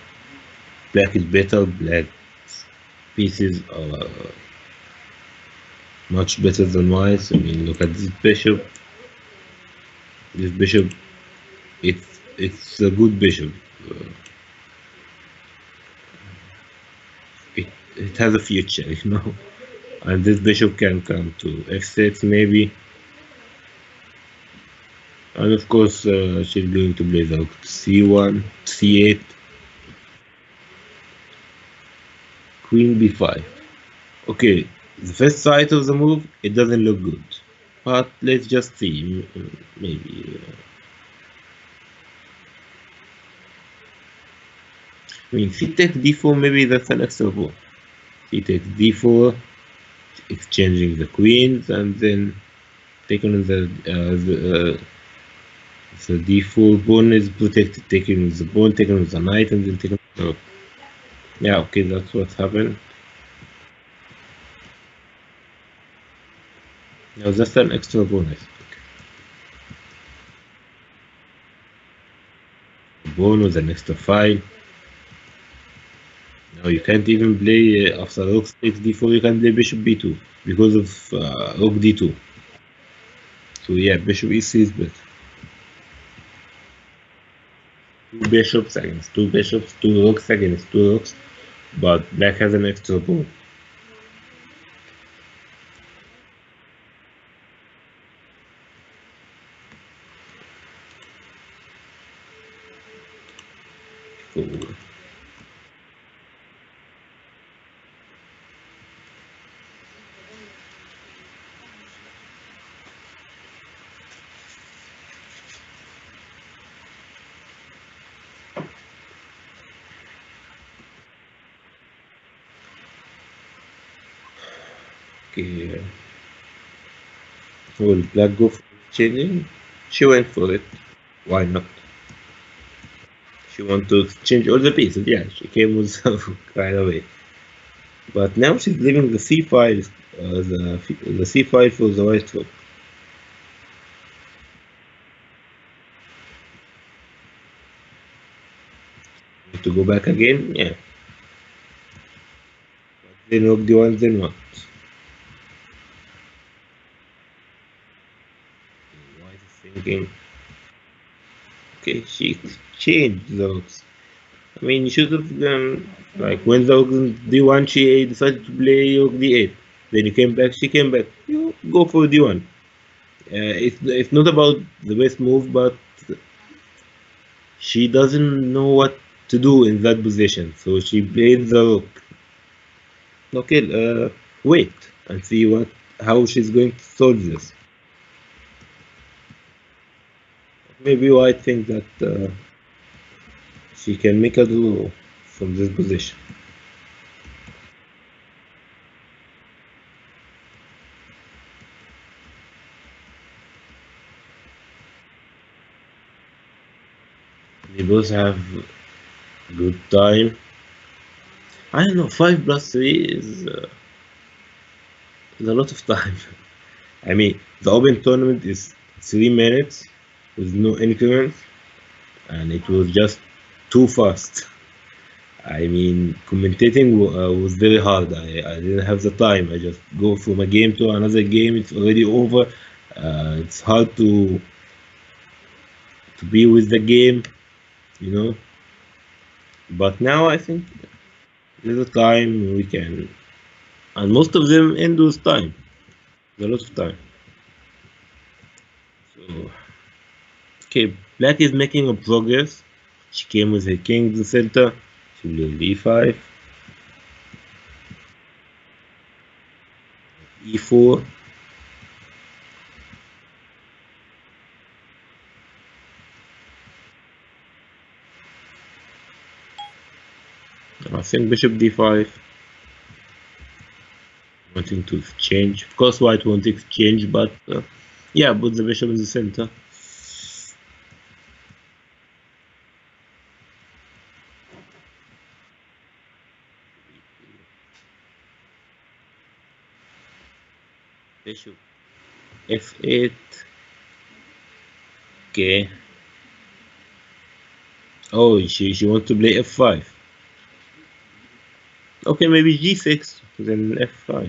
black is better. Black pieces are much better than white. I mean, look at this bishop. This bishop, it's a good bishop. Uh, it has a future, you know. And this bishop can come to f6 maybe. And of course, she's going to play the rook to c1, c8, queen b5. Okay, the first sight of the move, it doesn't look good. But let's just see. Maybe. I mean, c takes d4, maybe that's an extra pawn. C takes d4, exchanging the queens, and then taking the d4 pawn is protected, taking the pawn, taking the knight, and then taking the rook. Yeah, okay, that's what happened. Now that's an extra pawn, I think. Pawn with an extra file. Now you can't even play after rook takes d4, you can play bishop b2 because of rook d2. So yeah, bishop e3 is better. Two bishops against two bishops, two rooks against two rooks, but black has an extra pawn. Cool. Okay, will black go for changing? She went for it. Why not? She wanted to change all the pieces. Yeah, she came with right away. But now she's leaving the c file, the c file for the white rook. Need to go back again? Yeah. But then rook d1, then what? White is thinking. Okay, she changed the rooks. I mean, you should have done like when the rook d1, she decided to play rook d8. Then you came back, she came back. You go for d1. It's not about the best move, but she doesn't know what to do in that position, so she played the rook. Okay, wait and see how she's going to solve this. Maybe White thinks that she can make a draw from this position. They both have good time. I don't know, 5 plus 3 is a lot of time. I mean, the open tournament is 3 minutes with no increments, and it was just too fast. I mean, commentating was very hard. I didn't have the time. I just go from a game to another game. It's already over. It's hard to be with the game, you know. But now I think there's a time we can, and most of them end with time. There's a lot of time. So, okay, Black is making a progress. She came with her king to the center. She played e5, e4. I think bishop d5. Wanting to exchange. Of course, white won't exchange, but yeah, put the bishop in the center. Bishop f8. Okay. Oh, she wants to play f5. Okay, maybe g6, then f5.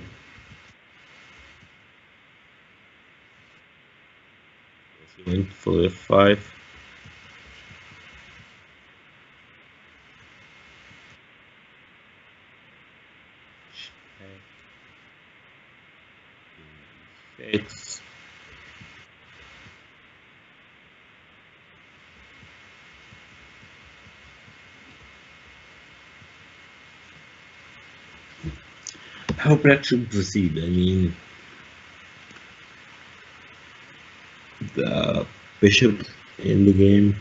She went for f5. Six. How black should proceed? I mean, the bishop in the game.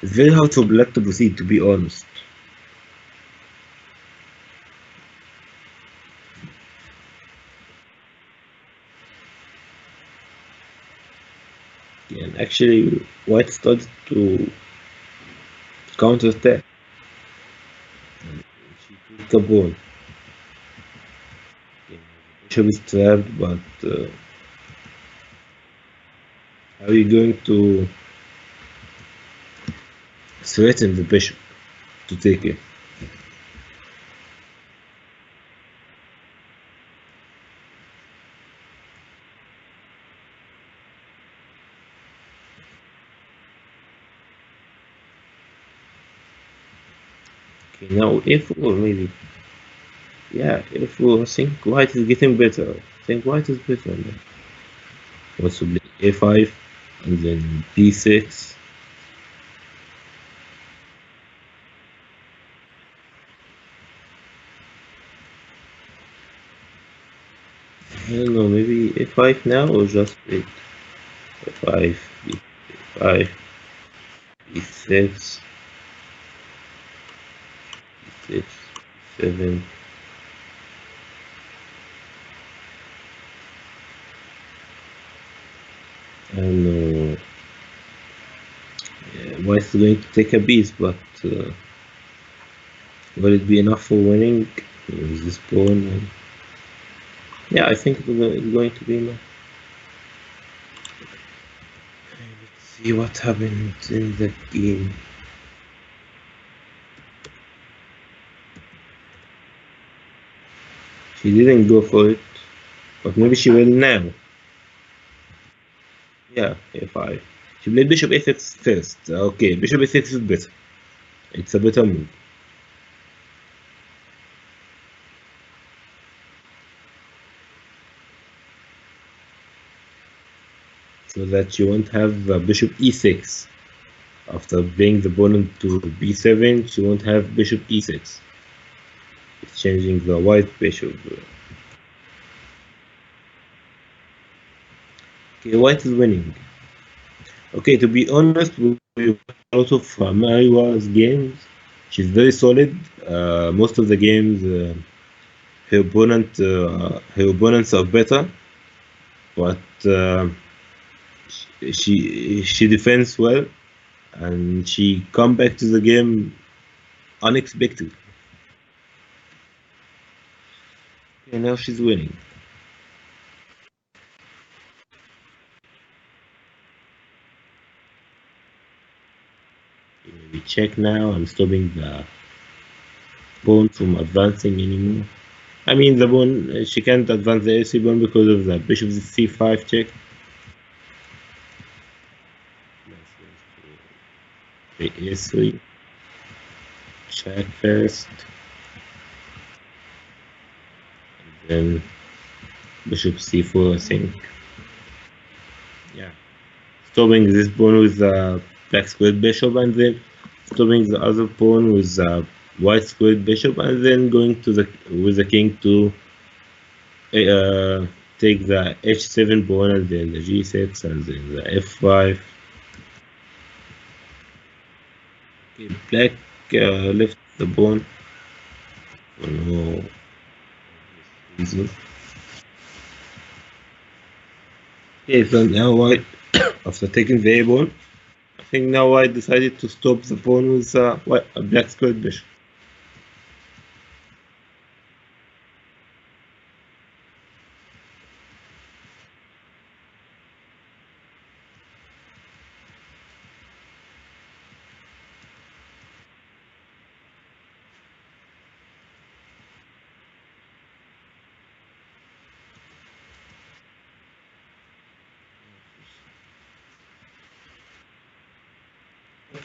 It's very hard for black to proceed, to be honest. And actually, white started to counter attack. She took the ball. Yeah, the bishop is trapped, but how are you going to threaten the bishop to take it? Okay, now f4 maybe. Yeah, f4. I think white is getting better. I think white is better now. Wants to play a5 and then b6. I don't know, maybe a5 now or just wait. a5, b5, b6, b6, b7. I don't know. Yeah, white is going to take a piece, but will it be enough for winning? Is this pawn? Yeah, I think it's going to be enough. Let's see what happened in the game. She didn't go for it, but maybe she will now. Yeah, a5. She played bishop a6 first. Okay, bishop a6 is better. It's a better move. So that you won't have bishop e6. After playing the pawn to b7, she won't have bishop e6. It's changing the white bishop. Okay, white is winning. Okay, to be honest, we a lot of Mariwa's games. She's very solid. Most of the games, her opponents are better, but she defends well, and she come back to the game unexpected. And now she's winning. We check now. I'm stopping the pawn from advancing anymore. I mean, the pawn, she can't advance the AC pawn because of the bishop c5 check. The a3, check first, then bishop c4, I think. Yeah. Stopping this pawn with the black squared bishop, and then stopping the other pawn with the white squared bishop, and then going to the with the king to take the h7 pawn, and then the g6, and then the f5. Okay, black left the pawn for no reason. Okay, so now white, after taking the a pawn, I think now white decided to stop the pawn with a black squared bishop.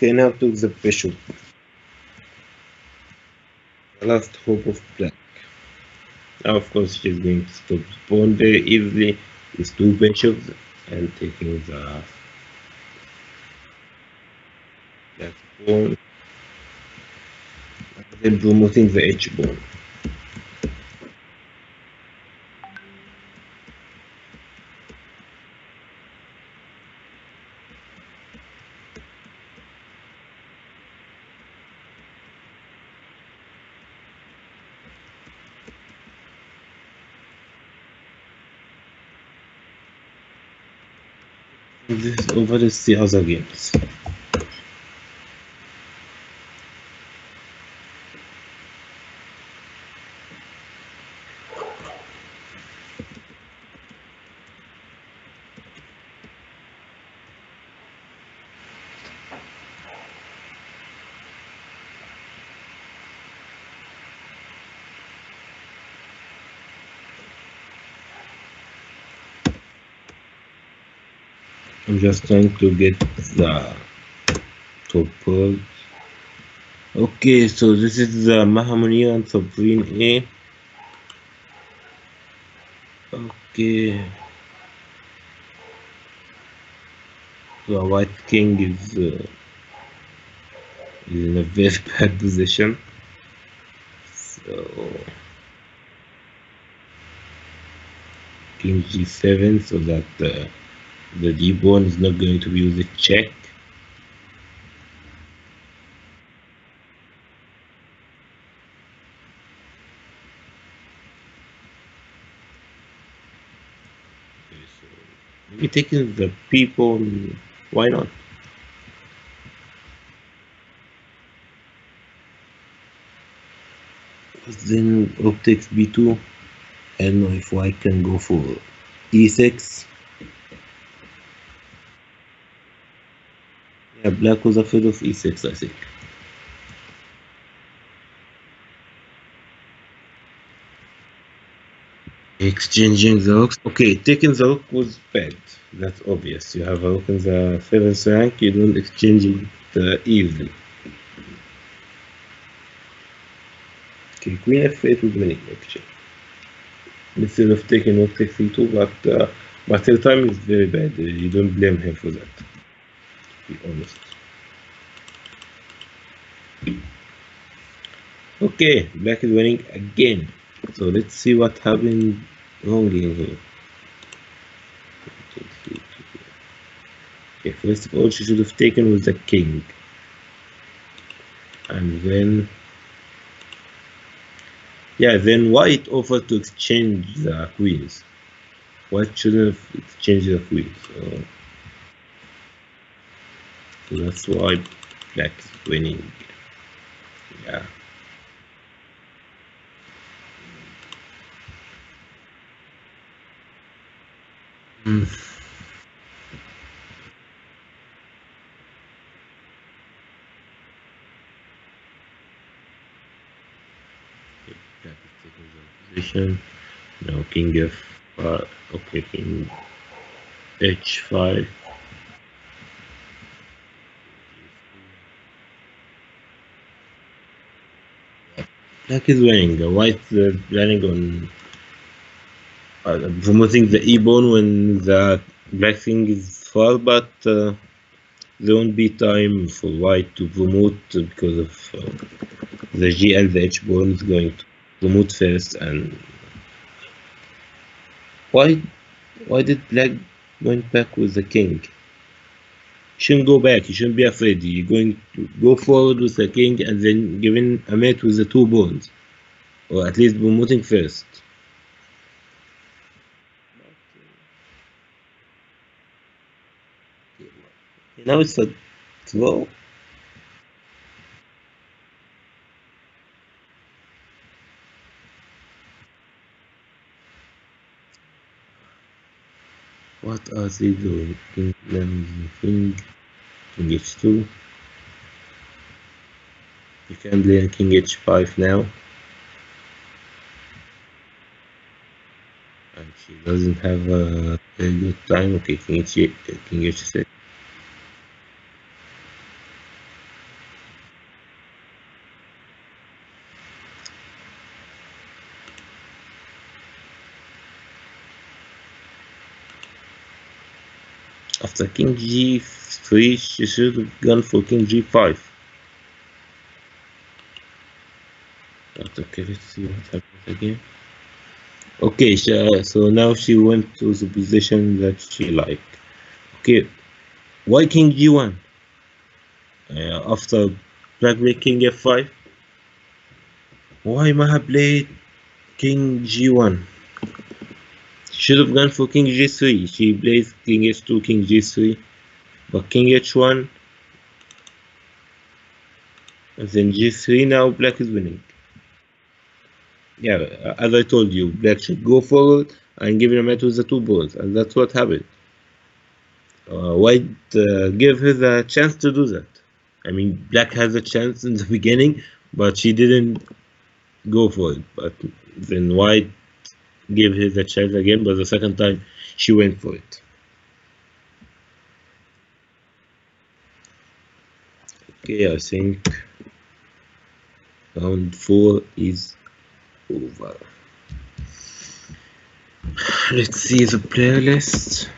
Okay, now took the bishop. The last hope of black. Now, of course, she's going to stop the pawn very easily with two bishops and taking the black pawn, and then promoting the h pawn. This is over. Let's see other games. I'm just trying to get the top pearl. Okay, so this is the Mahamuni and Supreme A. Okay, the White King is in a very bad position. So King G7, so that the D pawn is not going to be with a check. Okay, so maybe taking the P pawn, why not? But then rook takes B2. I don't know if white can go for E6. Yeah, black was afraid of E6, I think. Exchanging the rooks. Okay, taking the rook was bad. That's obvious. You have a rook in the 7th rank, you don't exchange it easily. Okay, queen f8 was winning actually. Instead of taking rook takes e2, but her time is very bad. You don't blame him for that, to be honest. Okay, black is winning again. So let's see what happened wrong in here. Okay, first of all, she should have taken with the king. And then, yeah, then white offered to exchange the queens. White shouldn't have exchanged the queens. So that's why black is winning. Yeah. Black is taking the position. Now king f5. Okay, king h5. Black is winning. White planning on promoting the e-pawn when the black thing is far, but there won't be time for white to promote because of the GL, the h pawn is going to promote first. And why did black went back with the king? You shouldn't go back. You shouldn't be afraid. You're going to go forward with the king and then giving a mate with the two pawns, or at least promoting first. Now it's a draw. What are they doing? King h2. You can play king h5 now. And she doesn't have a very good time. Okay, king h6. After king g3, she should have gone for king g5. Okay, let's see what happens again. Okay, so now she went to the position that she liked. Okay, why king g1? After black played king f5, why Maha played king g1? Should have gone for king g3. She plays king h2, king g3, but king h1, and then g3. Now black is winning. Yeah, as I told you, black should go forward and give him a match with the two balls, and that's what happened. White gave her the chance to do that. I mean, black has a chance in the beginning, but she didn't go for it. But then white gave her the chance again, but the second time she went for it. Okay, I think round 4 is over. Let's see the playlist.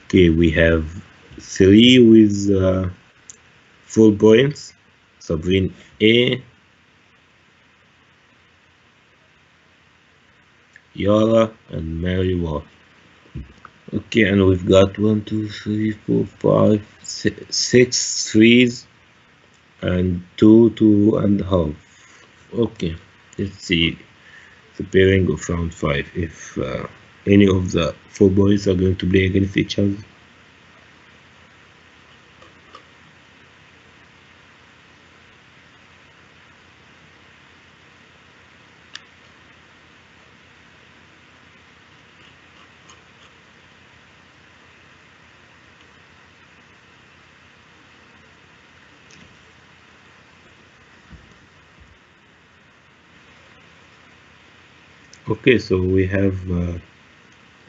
Okay, we have 3 with 4 points. Sabrine A, Yara, and Mary War. Okay, and we've got 1, 2, 3, 4, 5, 6 threes and 2.5. Okay, let's see the pairing of round 5 if any of the 4 boys are going to play against each other. Okay, so we have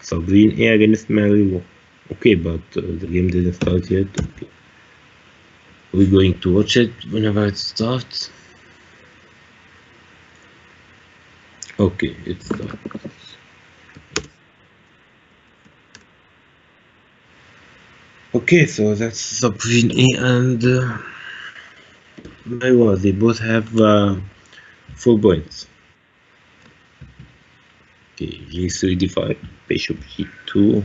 Sabrine A against Mary. Okay, but the game didn't start yet. Okay. We're going to watch it whenever it starts. Okay, it starts. Okay, so that's Sabrine A and Mary. They both have 4 points. Okay, g3 d5, bishop g2.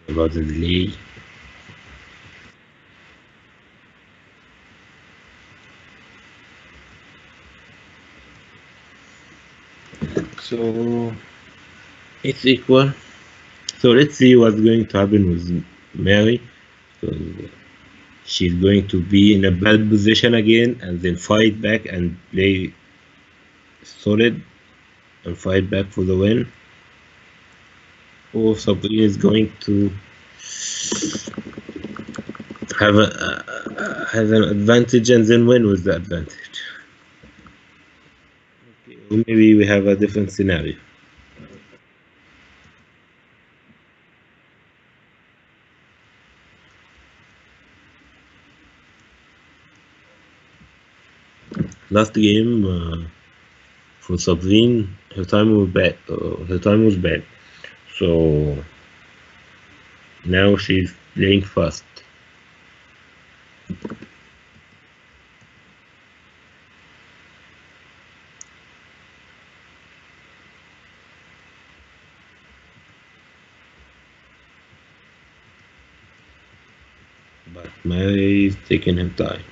About the delay. So it's equal. So let's see what's going to happen with Mary. So she's going to be in a bad position again and then fight back and play solid and fight back for the win. Or Sabrina is going to have an advantage and then win with the advantage. Okay, or maybe we have a different scenario. Last game for Sabrine, her time was bad. So now she's playing fast. But Mary is taking her time.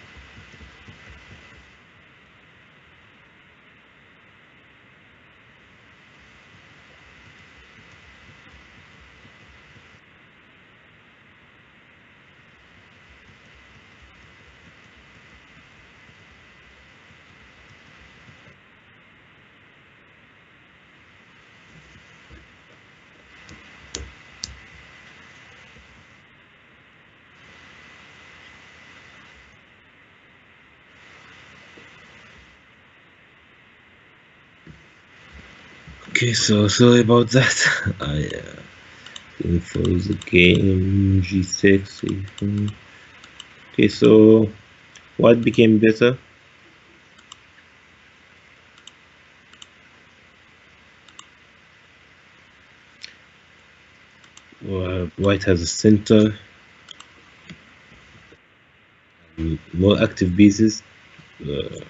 Okay, so sorry about that. I didn't follow the game. G6. Okay, so what became better? White has a center, more active pieces. I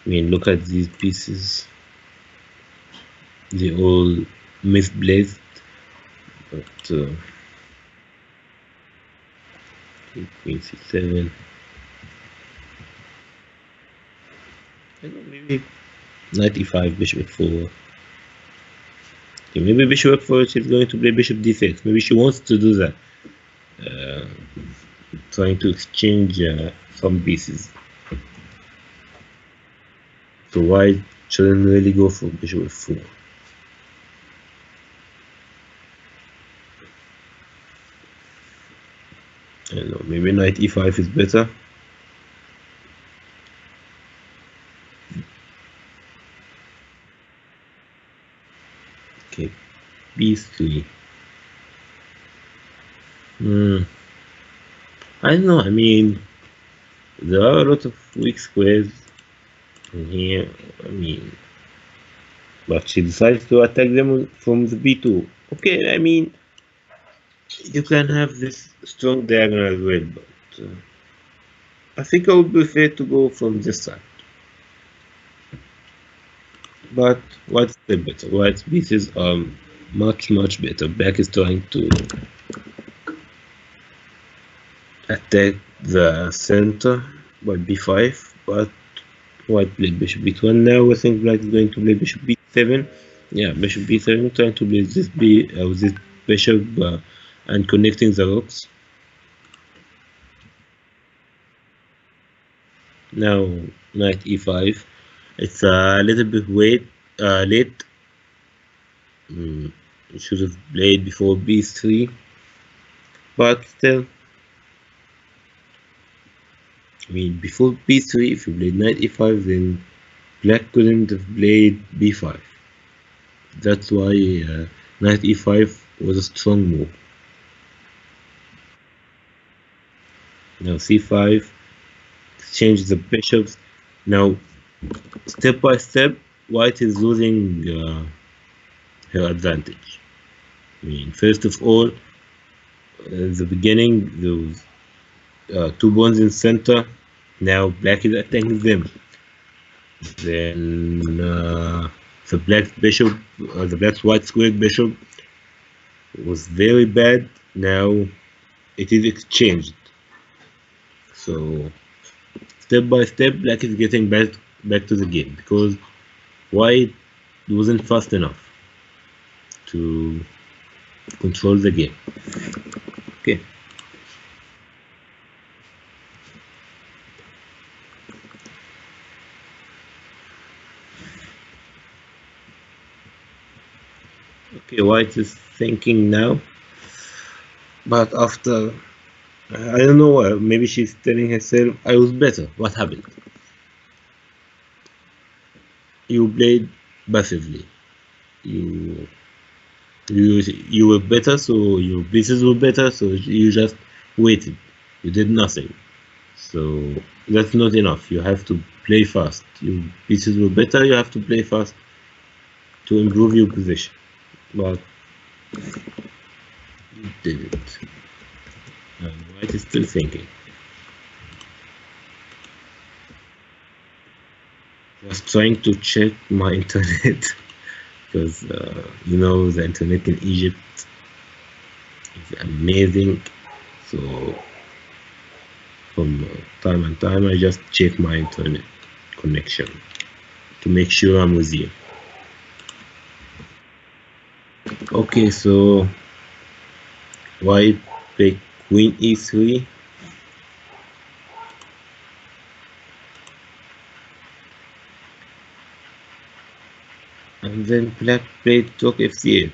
mean, look at these pieces. They all misplaced, but Queen C7. I don't know, maybe knight E5, bishop F4. Okay, maybe bishop F4, she's going to play bishop D6. Maybe she wants to do that. Uh, Trying to exchange some pieces. So white shouldn't really go for bishop F4. I don't know, maybe knight E5 is better. Okay, B3. I don't know, I mean, there are a lot of weak squares in here. I mean, but she decides to attack them from the B2. Okay, I mean, you can have this strong diagonal as well, but I think I would prefer to go from this side. But white's still better. White's pieces are much better. Black is trying to attack the center by b5, but white played bishop b2. Now I think black is going to play bishop b7. Yeah, bishop b7, trying to play this this bishop and connecting the rocks. Now knight e5. It's a little bit late. It should have played before b3, but still. I mean, before b3, if you played knight e5, then black couldn't have played b5. That's why knight e5 was a strong move. Now c5, exchange the bishops. Now, step by step, white is losing her advantage. I mean, first of all, in the beginning, there was two pawns in center. Now black is attacking them. Then the black white squared bishop was very bad. Now it is exchanged. So step by step, black is getting back to the game because white wasn't fast enough to control the game. Okay. Okay, white is thinking now, but after I don't know, maybe she's telling herself, I was better. What happened? You played passively. You you were better, so your pieces were better, so you just waited. You did nothing. So that's not enough. You have to play fast. Your pieces were better, you have to play fast to improve your position. But you didn't. And white is still thinking. Just trying to check my internet because you know the internet in Egypt is amazing. So from time and time I just check my internet connection to make sure I'm with you. Okay, so white pick queen e3. And then black played rook f8.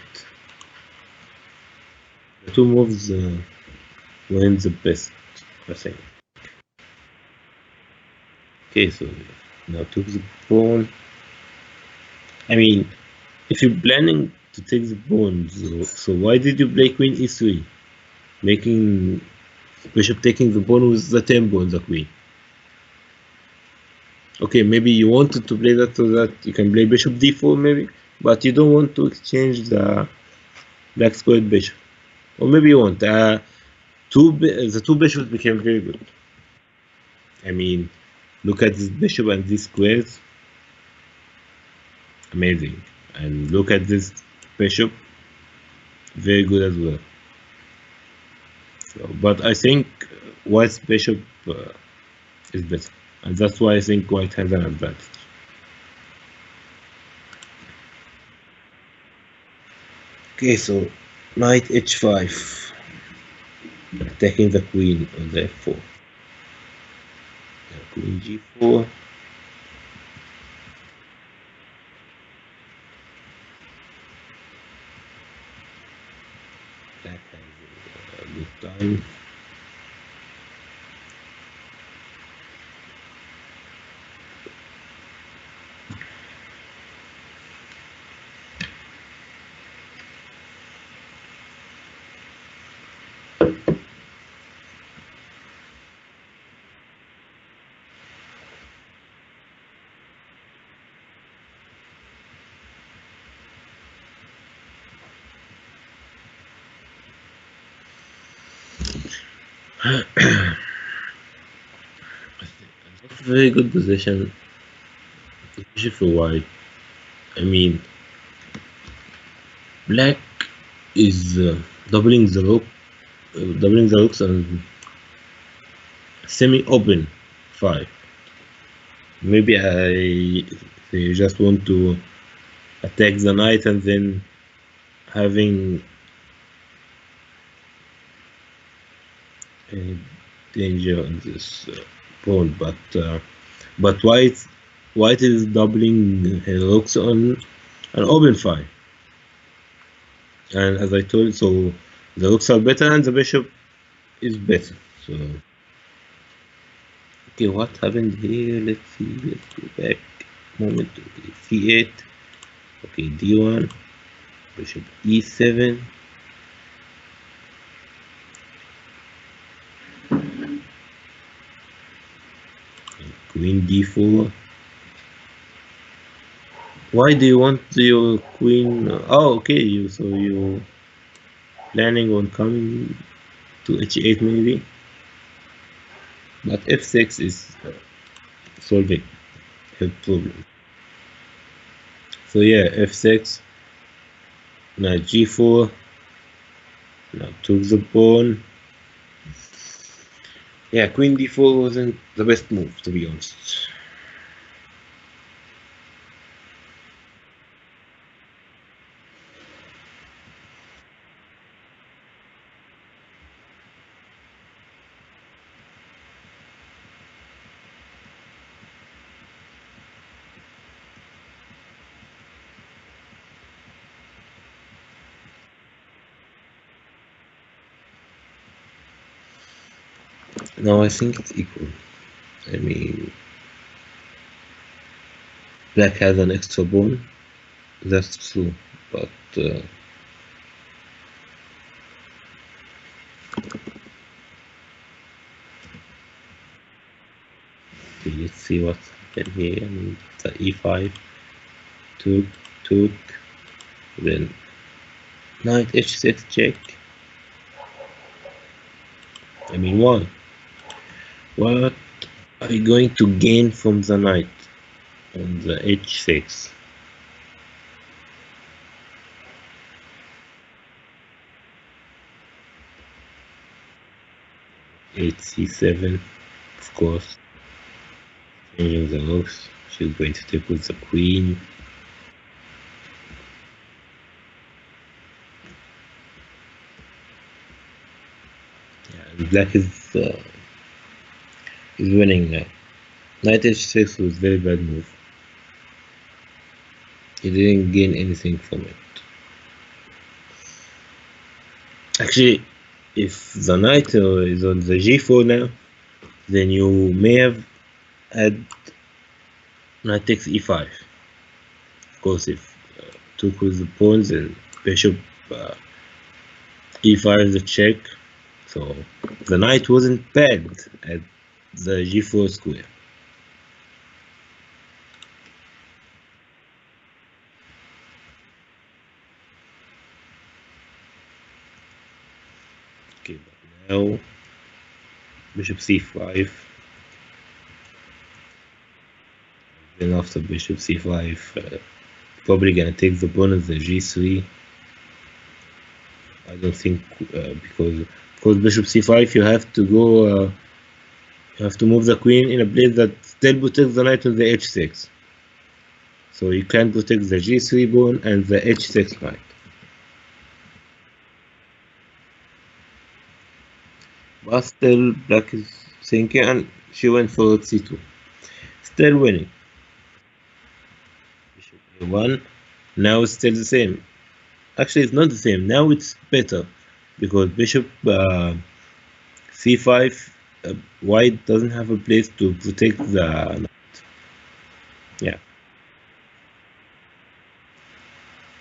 The two moves win the best, I think. Okay, so now took the pawn. I mean, If you're planning to take the pawn, so why did you play queen e3, making bishop taking the pawn with the tempo on the queen? Okay, maybe you wanted to play that so that you can play bishop d4 maybe, but you don't want to exchange the black squared bishop. Or maybe you want. The two bishops became very good. I mean, look at this bishop and these squares. Amazing. And look at this bishop. Very good as well. So, but I think white's bishop is better. And that's why I think white has an advantage. Okay, so knight h5. Attacking the queen on the f4. Queen g4. Black has a good time. That's a very good position, especially for white. I mean, black is doubling the rook, doubling the rooks and semi-open 5. Maybe they just want to attack the knight and then having a danger on this pawn, but white is doubling her rooks on an open 5, and as I told, so the rooks are better and the bishop is better. So okay, what happened here? Let's see. Let's go back moment. Okay, c8. Okay, d1. Bishop e7. Queen d4. Why do you want your queen? Oh, okay. You planning on coming to h8 maybe, but f6 is solving her problem. So yeah, f6. Knight g4. Now took the pawn. Yeah, queen d4 wasn't the best move, to be honest. No, I think it's equal. I mean, black has an extra pawn. That's true, but okay, let's see what's happened here. I mean, the e5 took, then knight h6 check. I mean, why? What are you going to gain from the knight on the h6? h7, of course. Changing the rooks. She's going to take with the queen. Yeah, and black is winning now. Knight h6 was a very bad move. He didn't gain anything from it. Actually, if the knight is on the g4 now, then you may have had knight takes e5. Of course, if took with the pawns and bishop e5 the check. So the knight wasn't bad at the g4 square. Okay, but now bishop c5. Then after bishop c5, probably gonna take the pawn at the g3. I don't think because bishop c5 you have to go you have to move the queen in a place that still protects the knight on the h6. So you can protect the g3 pawn and the h6 knight. But still black is thinking and she went for c2. Still winning. Bishop a1. Now it's still the same. Actually it's not the same. Now it's better because bishop c5 white doesn't have a place to protect the yeah.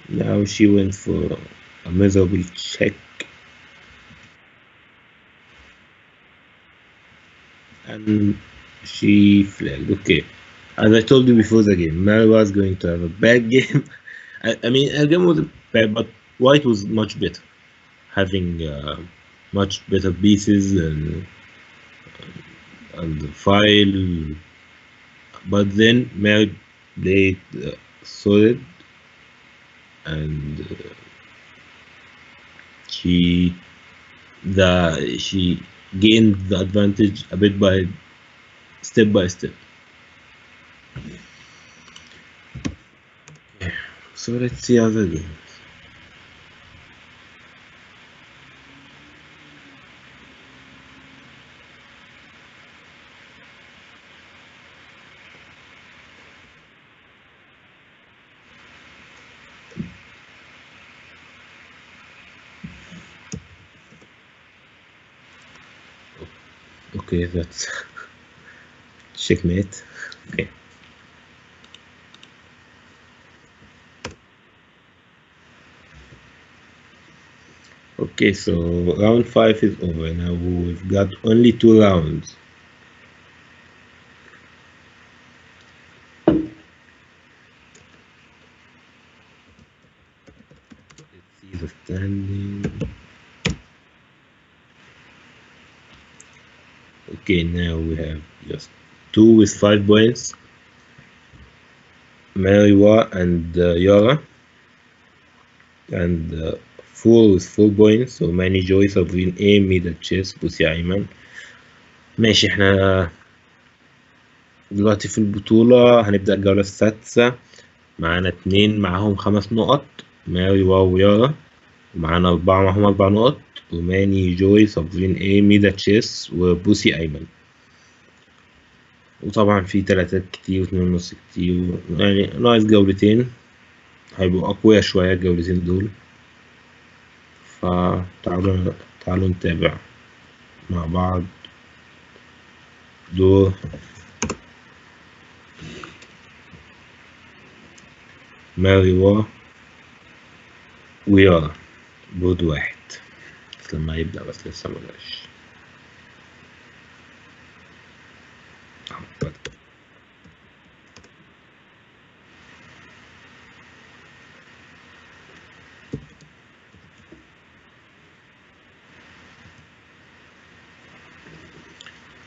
Now she went for a miserable check and she flagged. Okay, as I told you before the game, Mary was going to have a bad game. I mean her game wasn't bad, but white was much better, having much better pieces and the file. But then Mary played solid and she she gained the advantage a bit by step by step. So let's see other games. Okay, that's checkmate. Okay. Okay, so round 5 is over. Now we've got only 2 rounds. Let's see the standing. Okay, now we have just 2 with 5 points. Mariwa and Yara. And 4 with 4 points. So ماني جوي صابرين A ميدا تشيس بوسي أيمن. ماشي احنا دلوقتي في البطولة هنبدأ الجولة السادسة. معانا 2 معاهم 5 نقط ماري واو ويارا، ومعانا 4 معاهم 4 نقط وماني جوي صابرين A ميدا تشيس وبوسي أيمن. وطبعا في 3 كتير و2 ونص كتير، يعني ناقص جولتين هيبقوا أقوياء شوية الجولتين دول. فتعالوا نتابع مع بعض دور ماريوا ويارا بود واحد. بس لما يبدأ بس لسه مبدأش.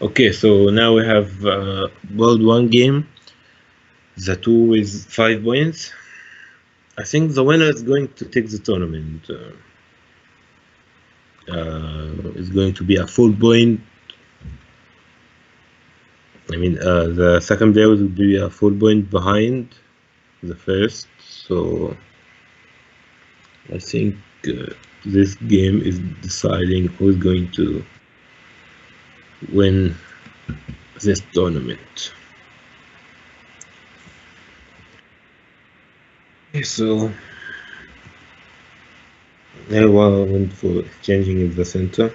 Okay, so now we have world 1 game, the 2 with 5 points. I think the winner is going to take the tournament. It's going to be a full point. I mean, the second player will be a full point behind the first. So I think this game is deciding who's going to win this tournament. Okay, so everyone went for exchanging in the center.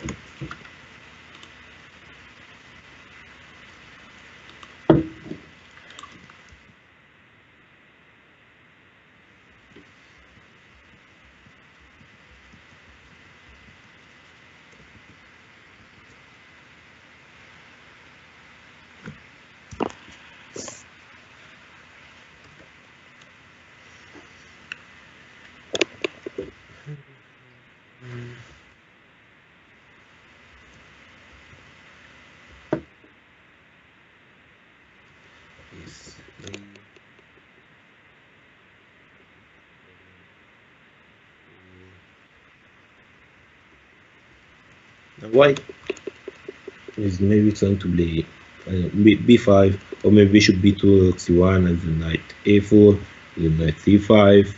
And white is maybe trying to play b5, or maybe bishop b2 c1, and then knight a4, then knight c5,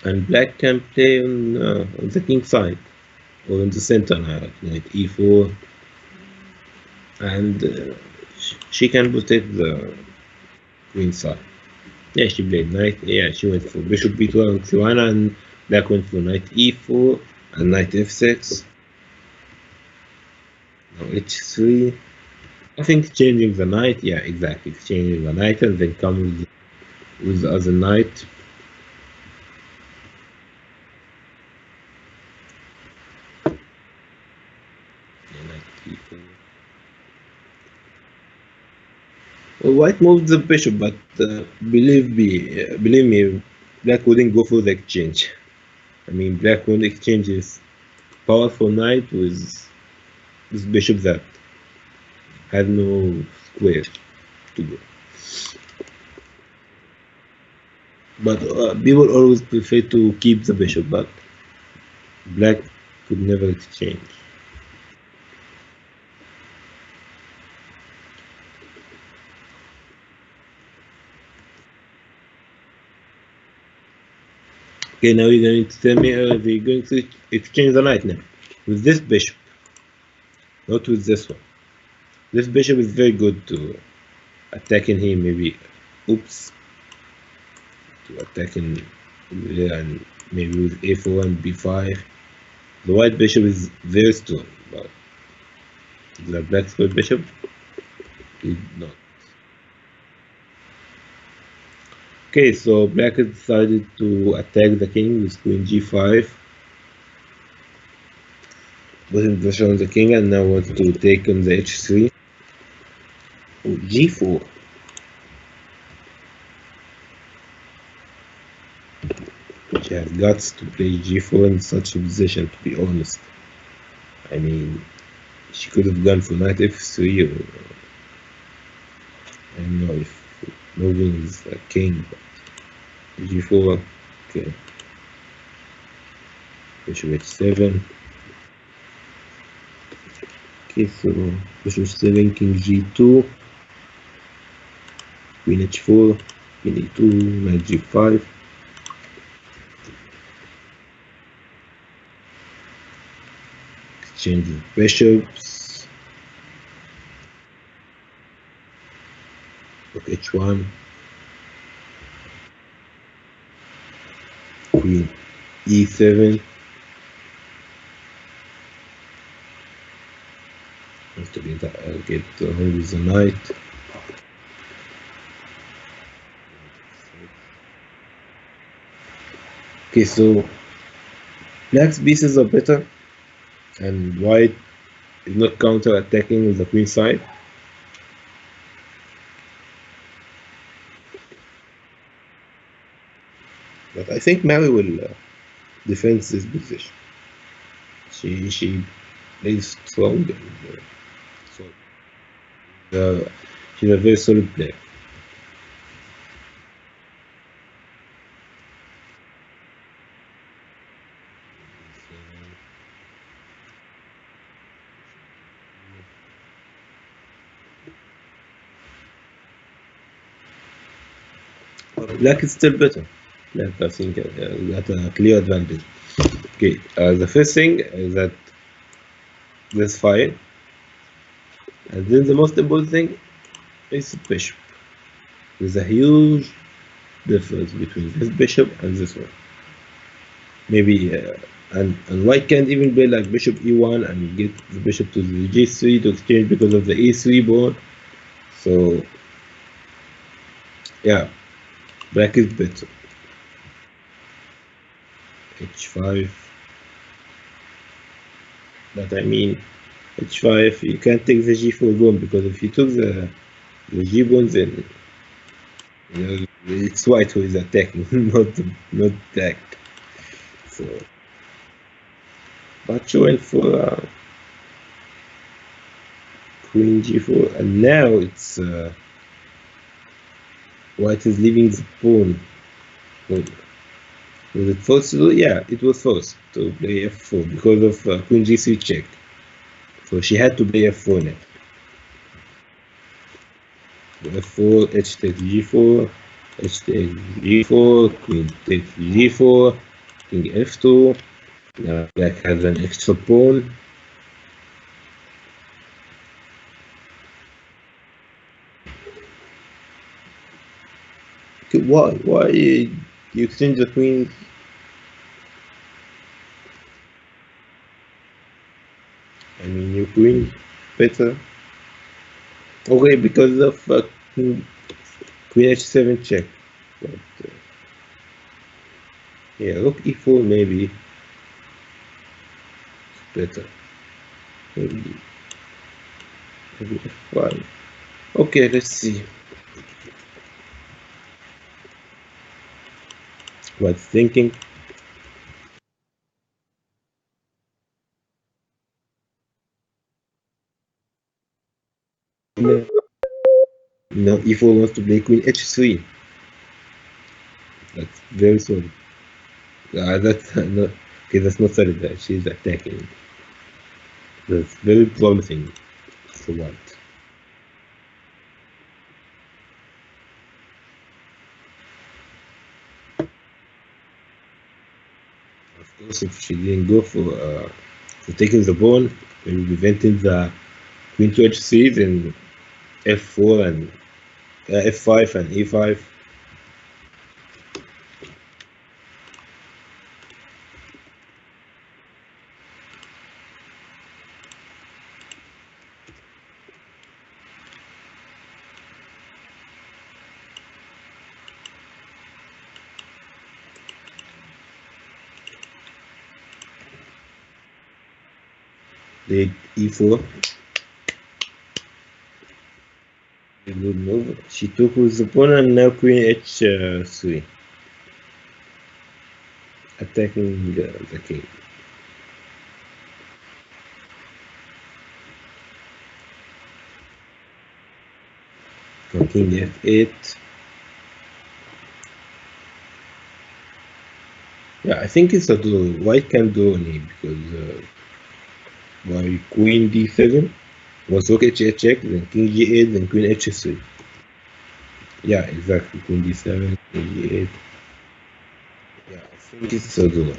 and black can play on the king side or in the center now, like knight e4, and she can protect the queen side. Yeah, she played knight. Yeah, she went for bishop b2 and c1, and black went for knight e4 and knight f6. Now h3. I think changing the knight. Yeah, exactly. Changing the knight and then come with the other knight. Well, white moved the bishop, but believe me, black wouldn't go for the exchange. I mean, black wouldn't exchange his powerful knight with this bishop that had no square to go. But people always prefer to keep the bishop, but black could never exchange. Okay, now you're going to tell me they're going to exchange the knight now with this bishop, not with this one. This bishop is very good to attacking him, maybe. Oops. To attacking and maybe with a4 and b5. The white bishop is very strong, but the black square bishop is not. Okay, so black has decided to attack the king with queen g5, putting pressure on the king, and now wants to take on the h3. Oh, g4. She has guts to play g4 in such a position, to be honest. I mean, she could have gone for knight f3, or I don't know if moving is a king, but g4, okay. Bishop h7. Okay, so bishop 7, king g2, queen h4, queen e2, knight g5. Exchange the bishops. Rook h1, queen e7. Have to get hold with the knight. Okay, so black's pieces are better, and white is not counter-attacking with the queen side. But I think Mary will defend this position. She plays strong, and so she's a very solid player. Black is still better. Black, I think, got a clear advantage. Okay, the first thing is that that's fine. And then the most important thing is the bishop. There's a huge difference between this bishop and this one. Maybe, and white can't even play like bishop e1 and get the bishop to the g3 to exchange because of the e3 pawn. So, yeah, black is better. h5. But I mean, h5, you can't take the g4 pawn, because if you took the g pawn, then it's white who is attacking, not black. So, but she went for queen g4, and now it's white is leaving the pawn. Was it forced to do? Yeah, it was forced to play f4 because of queen g3 check. So she had to play f4 now. f4, h takes g4, h takes g4, queen takes g4, king f2. Now black has an extra pawn. Okay, why you exchange the queens? I mean, your queen better. Okay, because of queen h7 check. But yeah, look e4 maybe better. Maybe f5. Okay, let's see what's thinking. No, no, e4 wants to play queen h3. That's very solid. That's not okay. That's not solid. That she's attacking. That's very promising for white. Of course, if she didn't go for taking the pawn, maybe preventing the queen to h3, then f4 and f5 and e5. Played e4. A good move. She took with the pawn and now queen h3, attacking the king. From king f8. Yeah, I think it's a draw. White can draw only because by queen d7 was rook h8 check, then king g8, then queen h3. Yeah, exactly. Queen d7, king g8. Yeah, I think it's a draw.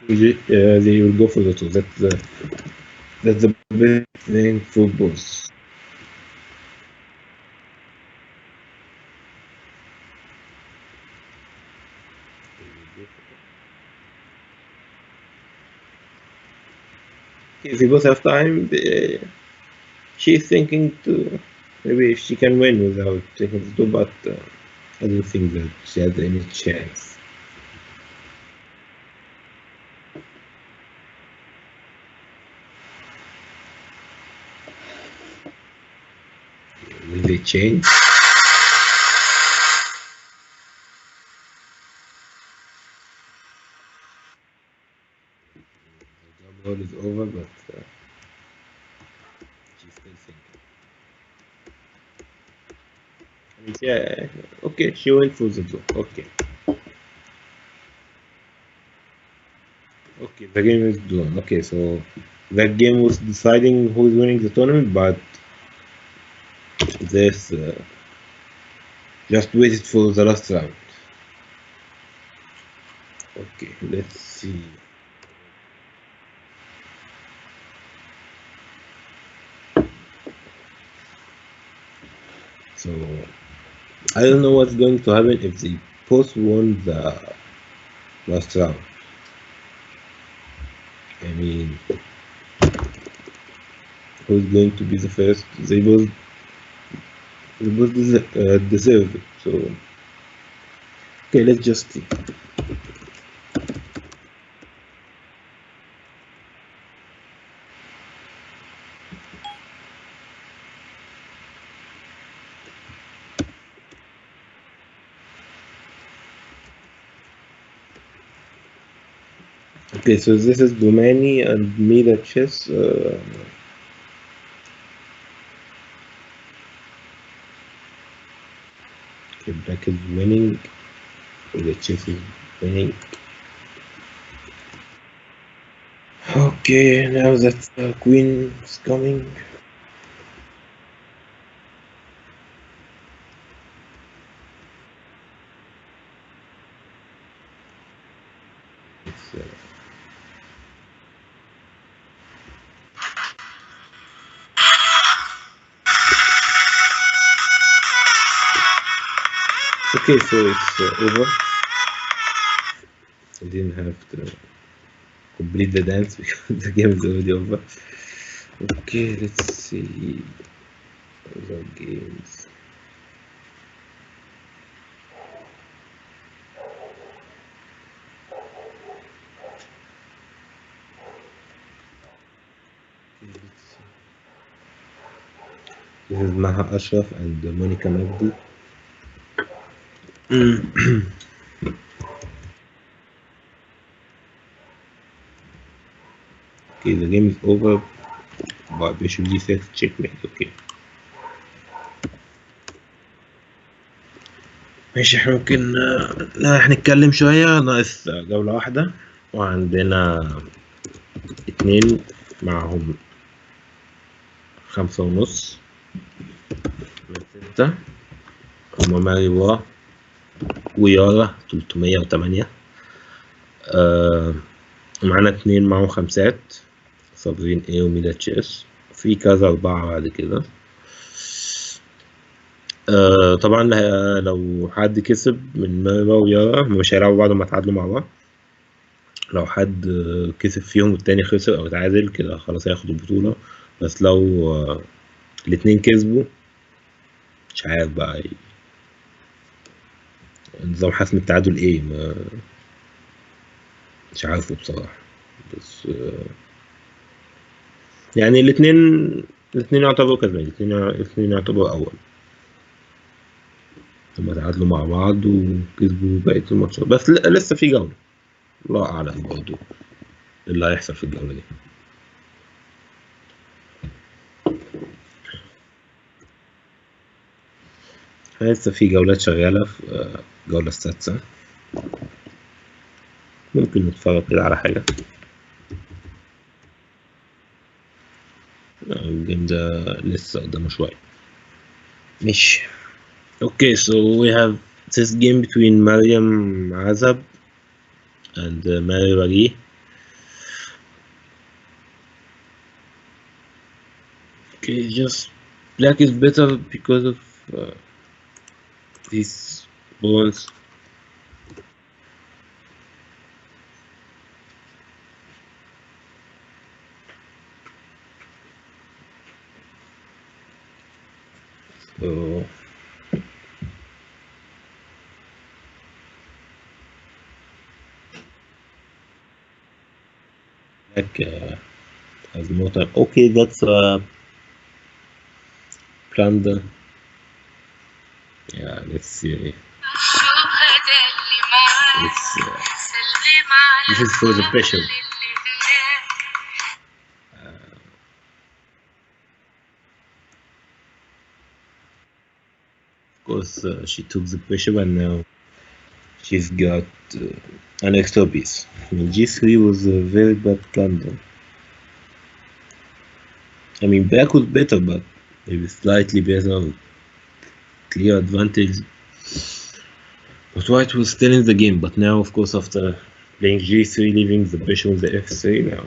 They will go for the draw. That's the best thing for both. If they both have time, she's thinking to maybe if she can win without taking the two, but I don't think that she has any chance. Will they change? The war is over, but she's still thinking. I mean, yeah, okay, she went for the draw. Okay, okay, the game is done. Okay, so that game was deciding who is winning the tournament, but this just waited for the last round. Okay, let's see. So I don't know what's going to happen if they both won the last round. I mean, who's going to be the first? They both deserve it. So okay, let's just see. Okay, so this is Domani and Mila chess. Okay, black is winning. The chess is winning. Okay, now that the queen is coming. It's, okay, so it's over. I didn't have to complete the dance because the game is already over. Okay, let's see other games. Okay, let's see. This is Maha Ashraf and Monica Magdi. Okay, the game is over. But bishop d6 checkmate. Okay. ماشي، احنا ممكن هنتكلم شوية. ناقص جولة واحدة وعندنا اتنين معهم 5.5 من 6. هما ماريوا ويارا 308. ومعانا اتنين معهم 5 صابرين ايه وميلا تشيس. في كذا 4 بعد كده. طبعا لو حد كسب من ماريوا ويارا مش هيلعبوا بعض ما تعادلوا مع بعض. لو حد كسب فيهم والتاني خسر او اتعادل كده خلاص هياخد البطولة. بس لو الاتنين كسبوا مش عارف بقى نظام حسم التعادل ايه، مش عارفه بصراحة. بس يعني الاتنين يعتبروا كسبانين. الاتنين يعتبروا اول. هما تعادلوا مع بعض وكسبوا بقية الماتشات. بس لسه في جولة. الله اعلم برضه اللي هيحصل في الجولة دي. لسه في جولات شغالة. في الجولة السادسة ممكن نتفرج كده على حاجة. الجيم ده لسه قدامه شوية. ماشي. Okay, so we have this game between Mariam Azab and Mary Wari. Okay, just black is better because of these pawns. So black has more time. Okay, that's plunder. Yeah, let's see. This is for the bishop. Of course, she took the bishop and now she's got an extra piece. I mean, g3 was a very bad plunder. I mean, black was better, but maybe slightly better, clear advantage. But white was still in the game. But now, of course, after playing g3, leaving the bishop on the f3, now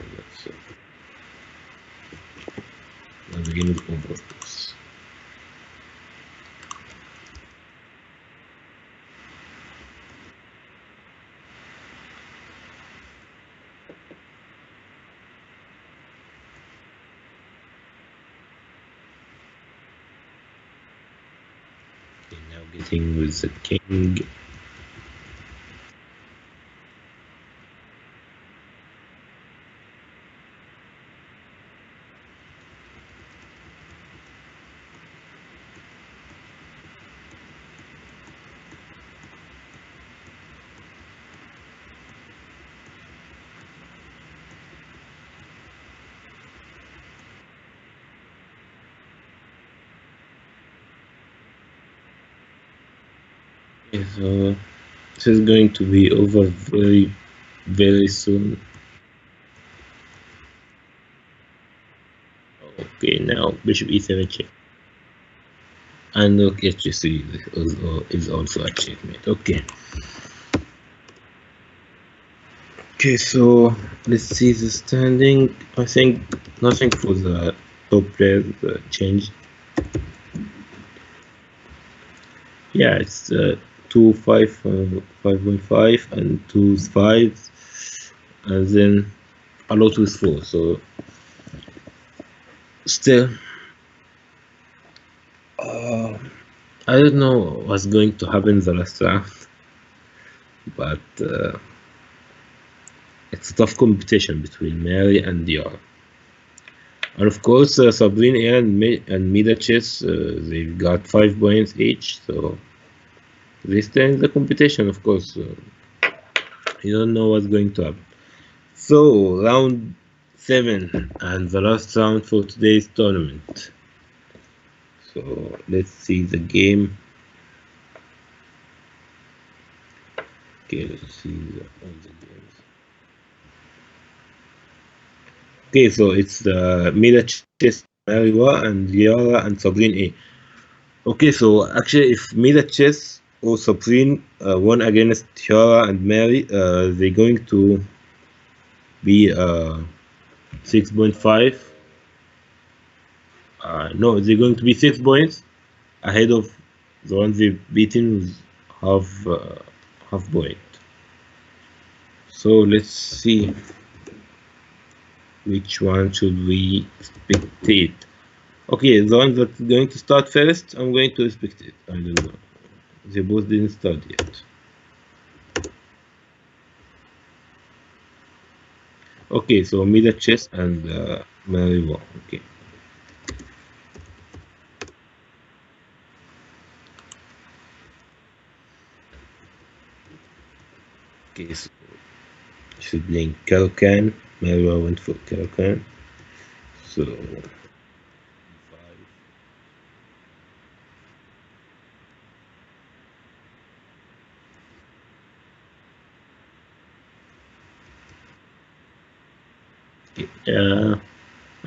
the game is over, of course. Okay, now getting with the king. So this is going to be over very, very soon. Okay, now bishop e7 check. And rook h3 is also a checkmate. Okay. Okay, so let's see the standing. I think nothing for the top players changed. Yeah, it's 2 5 5.5 and 2 5, and then a lot with 4. So still, uh, I don't know what's going to happen the last round, but it's a tough competition between Mary and Dior. And of course, Sabrina and Mida Chess, they've got 5 points each, so they stay in the competition, of course. You don't know what's going to happen. So, round 7, and the last round for today's tournament. So, let's see the game. Okay, let's see all the games. Okay, so it's the Mida Chess, Mariwa, and Liara, and Sabrina A. Okay, so actually, if Mida Chess or Sabrine won against Tiara and Mary, they're going to be 6.5. No, they're going to be 6 points ahead of the ones they've beaten with half point. So let's see which one should we spectate. Okay, the one that's going to start first, I'm going to spectate. I don't know. They both didn't start yet. Okay, so Mida Chess and Mariwa. Okay. Okay, so she's playing Caro-Kann. Mariwa went for Caro-Kann. So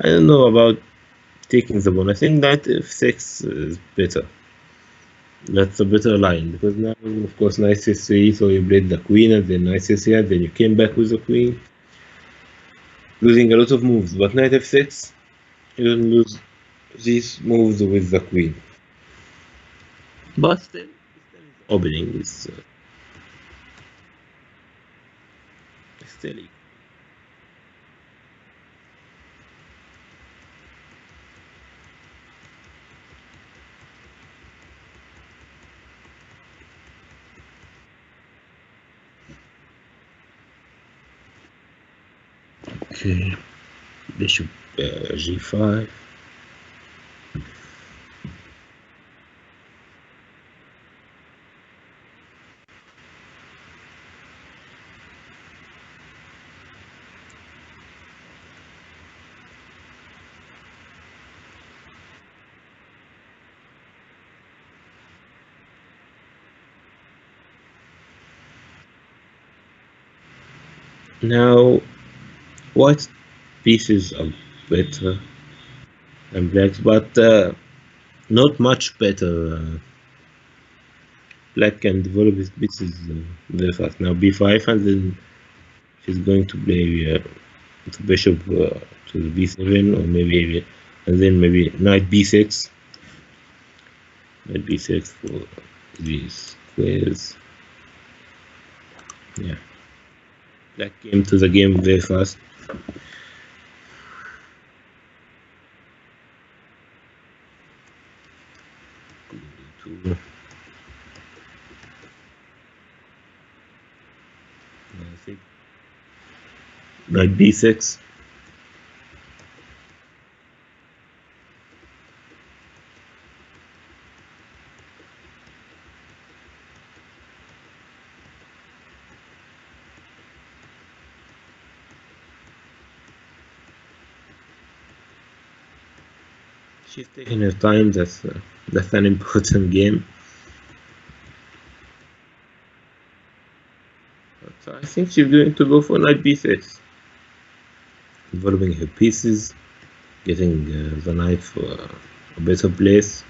I don't know about taking the pawn. I think knight f6 is better. That's a better line because now, of course, knight c3. So you played the queen and then knight c3, then you came back with the queen, losing a lot of moves. But knight f6, you don't lose these moves with the queen. But still opening is still equal. Okay, bishop g5. Now, white pieces are better than blacks, but not much better. Black can develop his pieces very fast. Now b5, and then she's going to play the bishop to the b7, or maybe, and then maybe knight b6. Knight b6 for these squares. Yeah. Black came to the game very fast. To I think knight b6. She's taking her time. That's an important game. think she's going to go for knight b6, developing her pieces, getting the knight for a better place.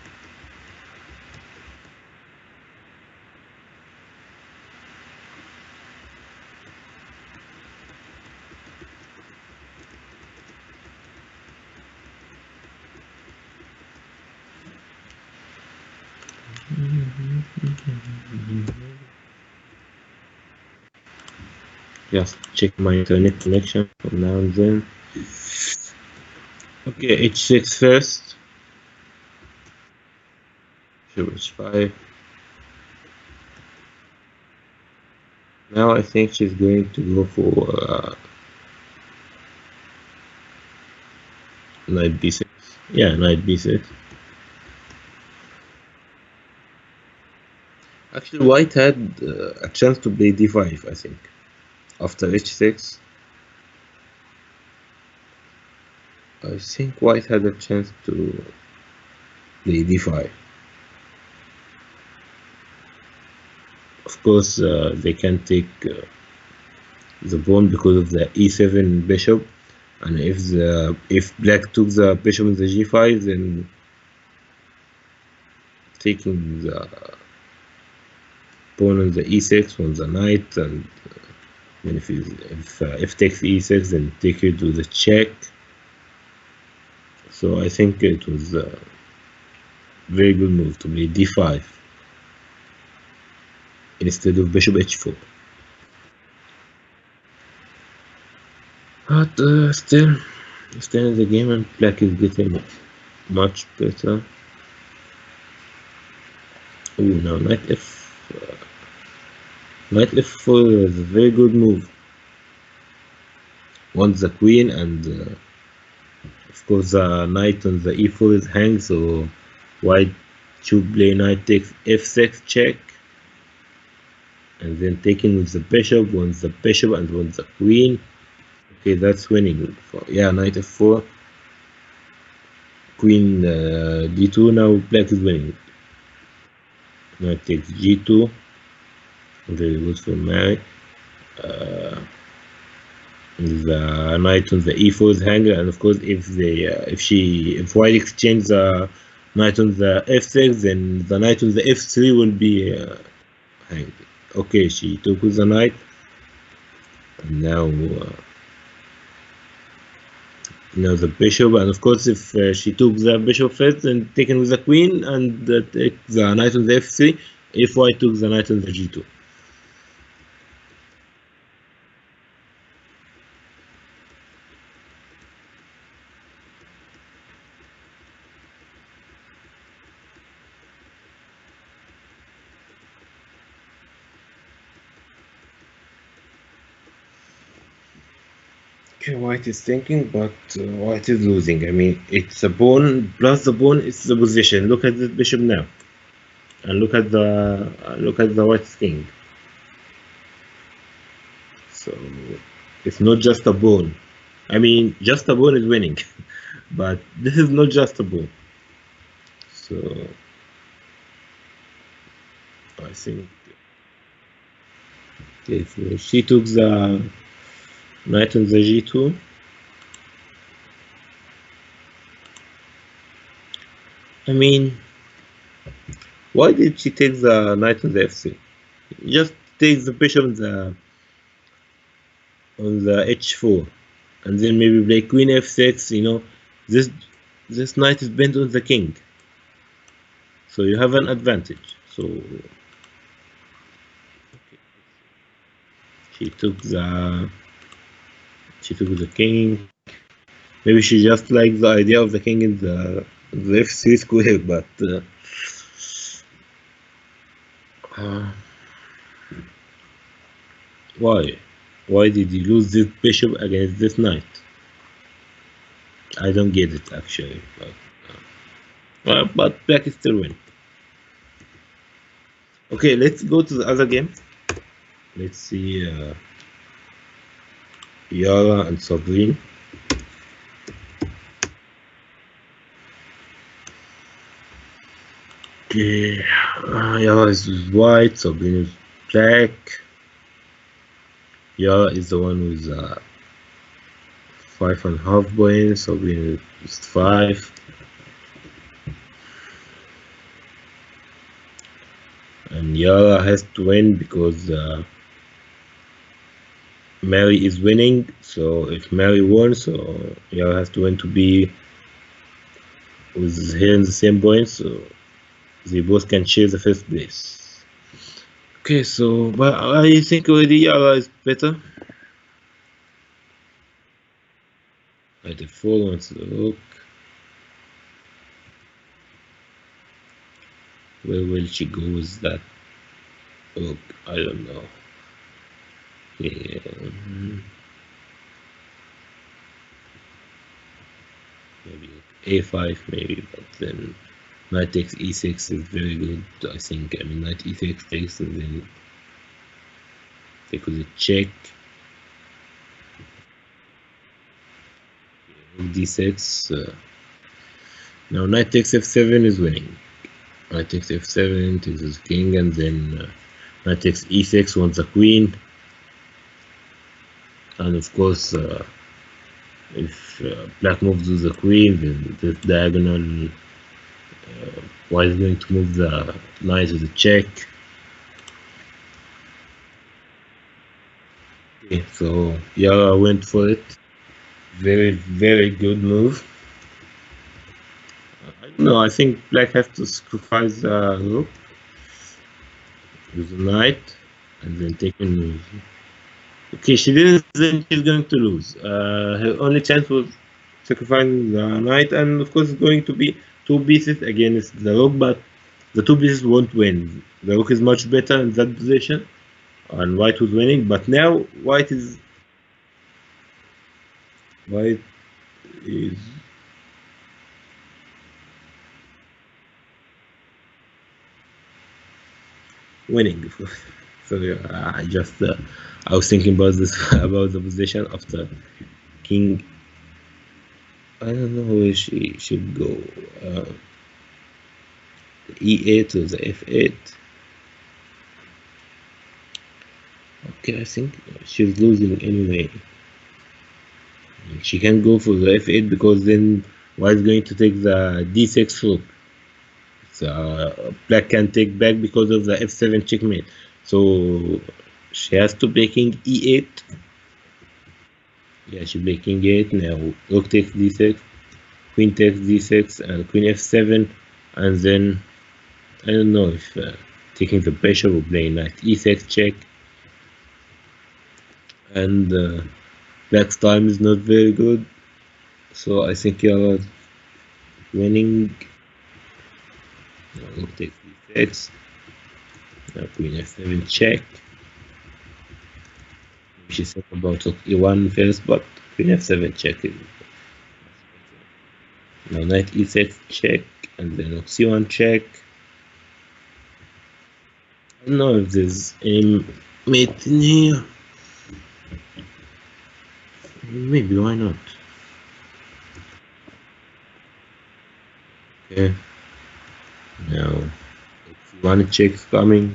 Just check my internet connection from now and then. Okay, h6 first. Bishop h5. Now I think she's going to go for knight b6. Yeah, knight b6. Actually, white had a chance to play d5, I think. After h6, I think white had a chance to play d5. Of course, they can take the pawn because of the e7 bishop, and if black took the bishop in the g5, then taking the pawn on the e6 on the knight, and then if takes e6, then take it to the check. So I think it was a very good move to play d5 instead of bishop h4. But still in the game, and black is getting much better. Oh, now knight f4 is a very good move. Wants the queen, and of course the knight on the e4 is hanged, so white should play knight takes f6 check, and then taking with the bishop, wants the bishop and wants the queen. Okay, that's winning. Yeah, knight f4, queen d2. Now black is winning. Knight takes g2, very good for Mary. The knight on the e4 is hanged, and of course if white exchange the knight on the f6, then the knight on the f3 will be hanged. Okay, she took with the knight, and now the bishop, and of course if she took the bishop first, then taken with the queen, and take the knight on the f3 if white took the knight on the g2. Okay, white is thinking, but white is losing. I mean, it's a pawn plus the pawn. It's the position. Look at the bishop now, and look at the white king. So it's not just a pawn. I mean, just a pawn is winning, but this is not just a pawn. So I think if she took the knight on the g2, I mean, why did she take the knight on the f3? Just take the bishop on the h4, and then maybe play queen f6. You know, this knight is bent on the king, so you have an advantage. So she took the king. Maybe she just likes the idea of the king in the f3 square, but why did you lose this bishop against this knight? I don't get it actually, but black is still win. Okay, let's go to the other game. Let's see Yara and Sabrine. Okay, Yara is white, Sabrine is black. Yara is the one who's 5.5 points, so we just 5. And Yara has to win because Mary is winning. So if Mary won, so Yara has to win to be with her in the same points, so they both can share the first place. Okay, so but I think already Yara is better. At the 4 wants to look. Where will she go with that? Look, I don't know. Yeah. Maybe a5 maybe, but then knight takes e6 is very good, I think. I mean, knight e6 takes and then take with a check. d6. Now knight takes f7 is winning. Knight takes f7 takes his king, and then knight takes e6 wants the queen. And of course, if black moves with the queen, then this diagonal white is going to move the knight to the check. Okay, so Yara went for it. Very, very good move. I don't know, I think black has to sacrifice the rook with the knight and then take a move. Okay, she didn't think she's going to lose. Her only chance was sacrificing the knight, and of course it's going to be 2 pieces against the rook, but the 2 pieces won't win. The rook is much better in that position, and white was winning, but now white is winning. So I was thinking about this about the position after king. I don't know where she should go. E8 or the f8. Okay, I think she's losing anyway. She can go for the f8 because then white is going to take the d6 rook. So black can take back because of the f7 checkmate. So she has to play king e8. Yeah, she play king 8. Now rook takes d6, queen takes d6, and queen f7, and then I don't know if taking the bishop or playing knight e6 check. And black's time is not very good, so I think you're winning. Now rook takes d6. Now queen f7 check. She said about rook e1 first, but queen f7 check is now knight e6 check, and then rook c1 check. I don't know if there's any mate in here. Maybe, why not? Okay. Now, one check's coming.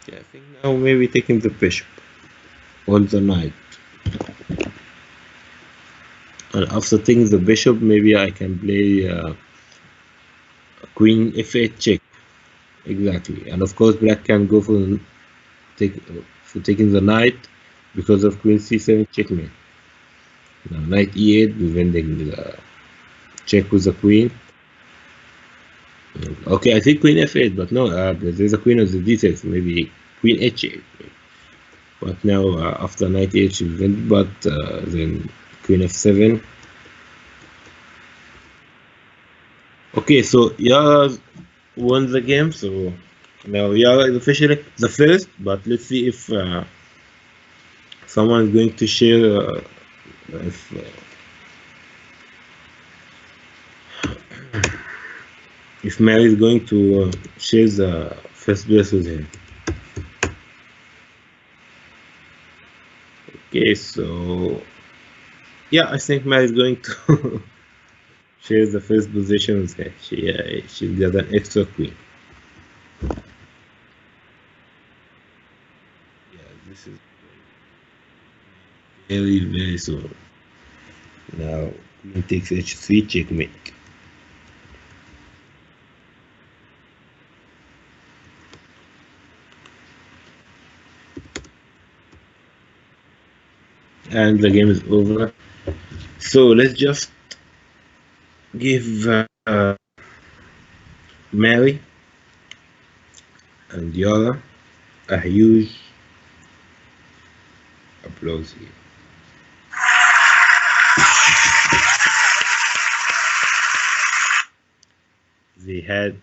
Okay, I think now maybe taking the bishop on the knight. And after taking the bishop, maybe I can play queen f8 check. Exactly. And of course, black can go for taking the knight because of queen c7 checkmate. Now knight e8, defending the check with the queen. Okay, I think queen f8, but no, there's a queen of the d6, maybe queen h8. But now after knight e8, she went, but then queen f7. Okay, so Yara won the game, so now Yara is officially the first, but let's see if someone is going to share if Mary is going to share the first place with him. Okay, so Yeah, I think Mary is going to share the first position with her. She's got an extra queen. Yeah, this is very, very soon. Now, queen takes h3, checkmate. And the game is over. So let's just give Mary and Yara a huge applause here. They had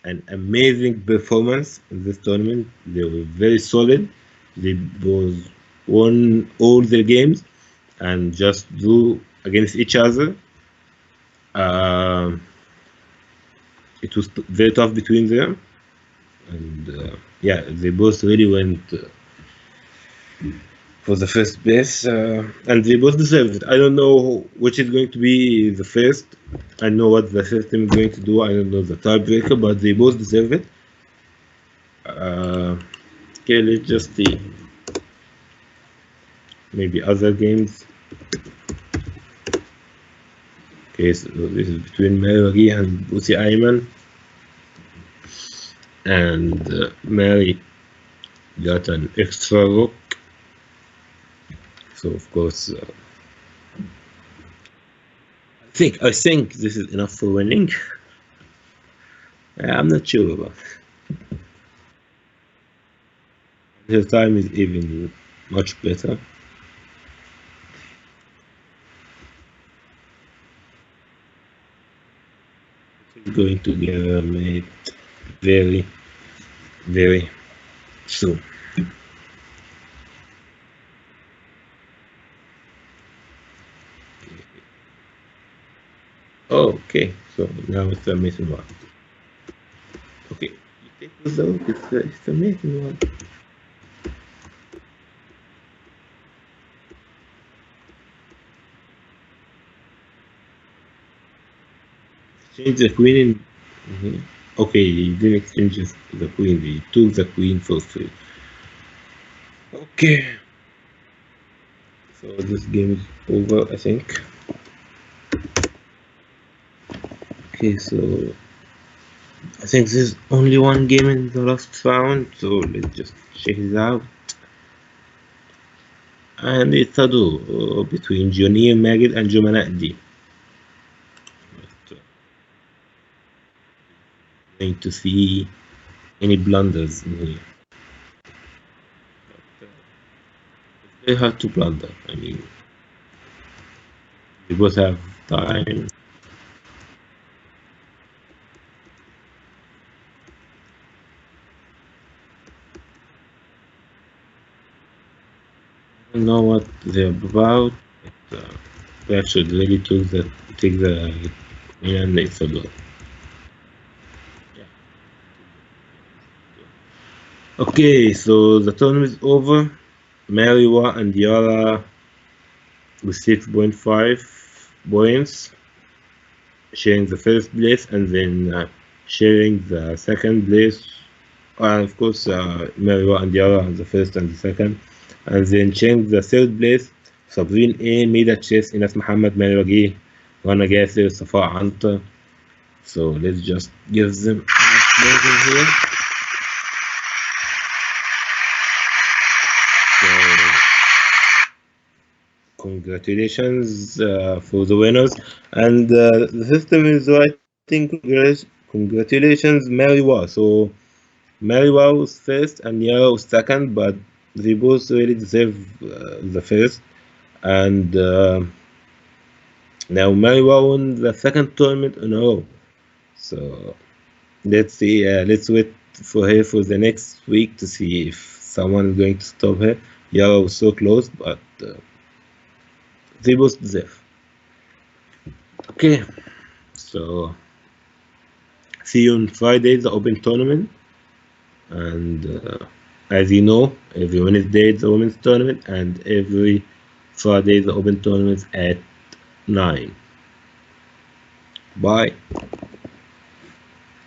an amazing performance in this tournament. They were very solid. They both won all their games and just drew against each other. Um, it was very tough between them, and yeah, they both really went for the first place, and they both deserved it. I don't know which is going to be the first. I know what the system is going to do. I don't know the tiebreaker, but they both deserve it. Uh, okay, let's just see. Maybe other games. Okay, so this is between Mary and Busi Ayman. And Mary got an extra rook. So of course, I think this is enough for winning. I'm not sure about it. Her time is even much better. It's going to get made very, very soon. Oh, okay. So now it's a missing one. Okay, you take this out. It's a missing one. Change the queen in. Mhm. Okay, he didn't exchange the queen. He took the queen for free. Okay, so this game is over, I think. Okay, so I think there's only one game in the last round, so let's just check it out. And it's a duel between Johnny Magid and Jumanadi. Going to see any blunders in here. It's very hard to blunder. I mean, we both have time. I don't know what they're about. But, they actually really take the queen and it's a duel. Yeah. Okay, so the tournament is over. Mariwa and Yara with 6.5 points, sharing the first place, and then sharing the second place. And of course, Mariwa and Yara are the first and the second, and then sharing the third place. صابرين A, Mida Chess, Inas Muhammad, Mariwa G, Rana Gasser, Safa Anta. So let's just give them a closing here. So congratulations for the winners, and the system is writing congratulations Mariwa. So Mariwa was first and Yara was second, but they both really deserve the first. And now Mariwa won the second tournament in a row. So let's see. Let's wait for her for the next week to see if someone is going to stop her. Yara was so close, but they both deserve. Okay, so see you on Friday, the open tournament. And as you know, every Wednesday it's a women's tournament, and every Friday the open tournament at 9. Bye.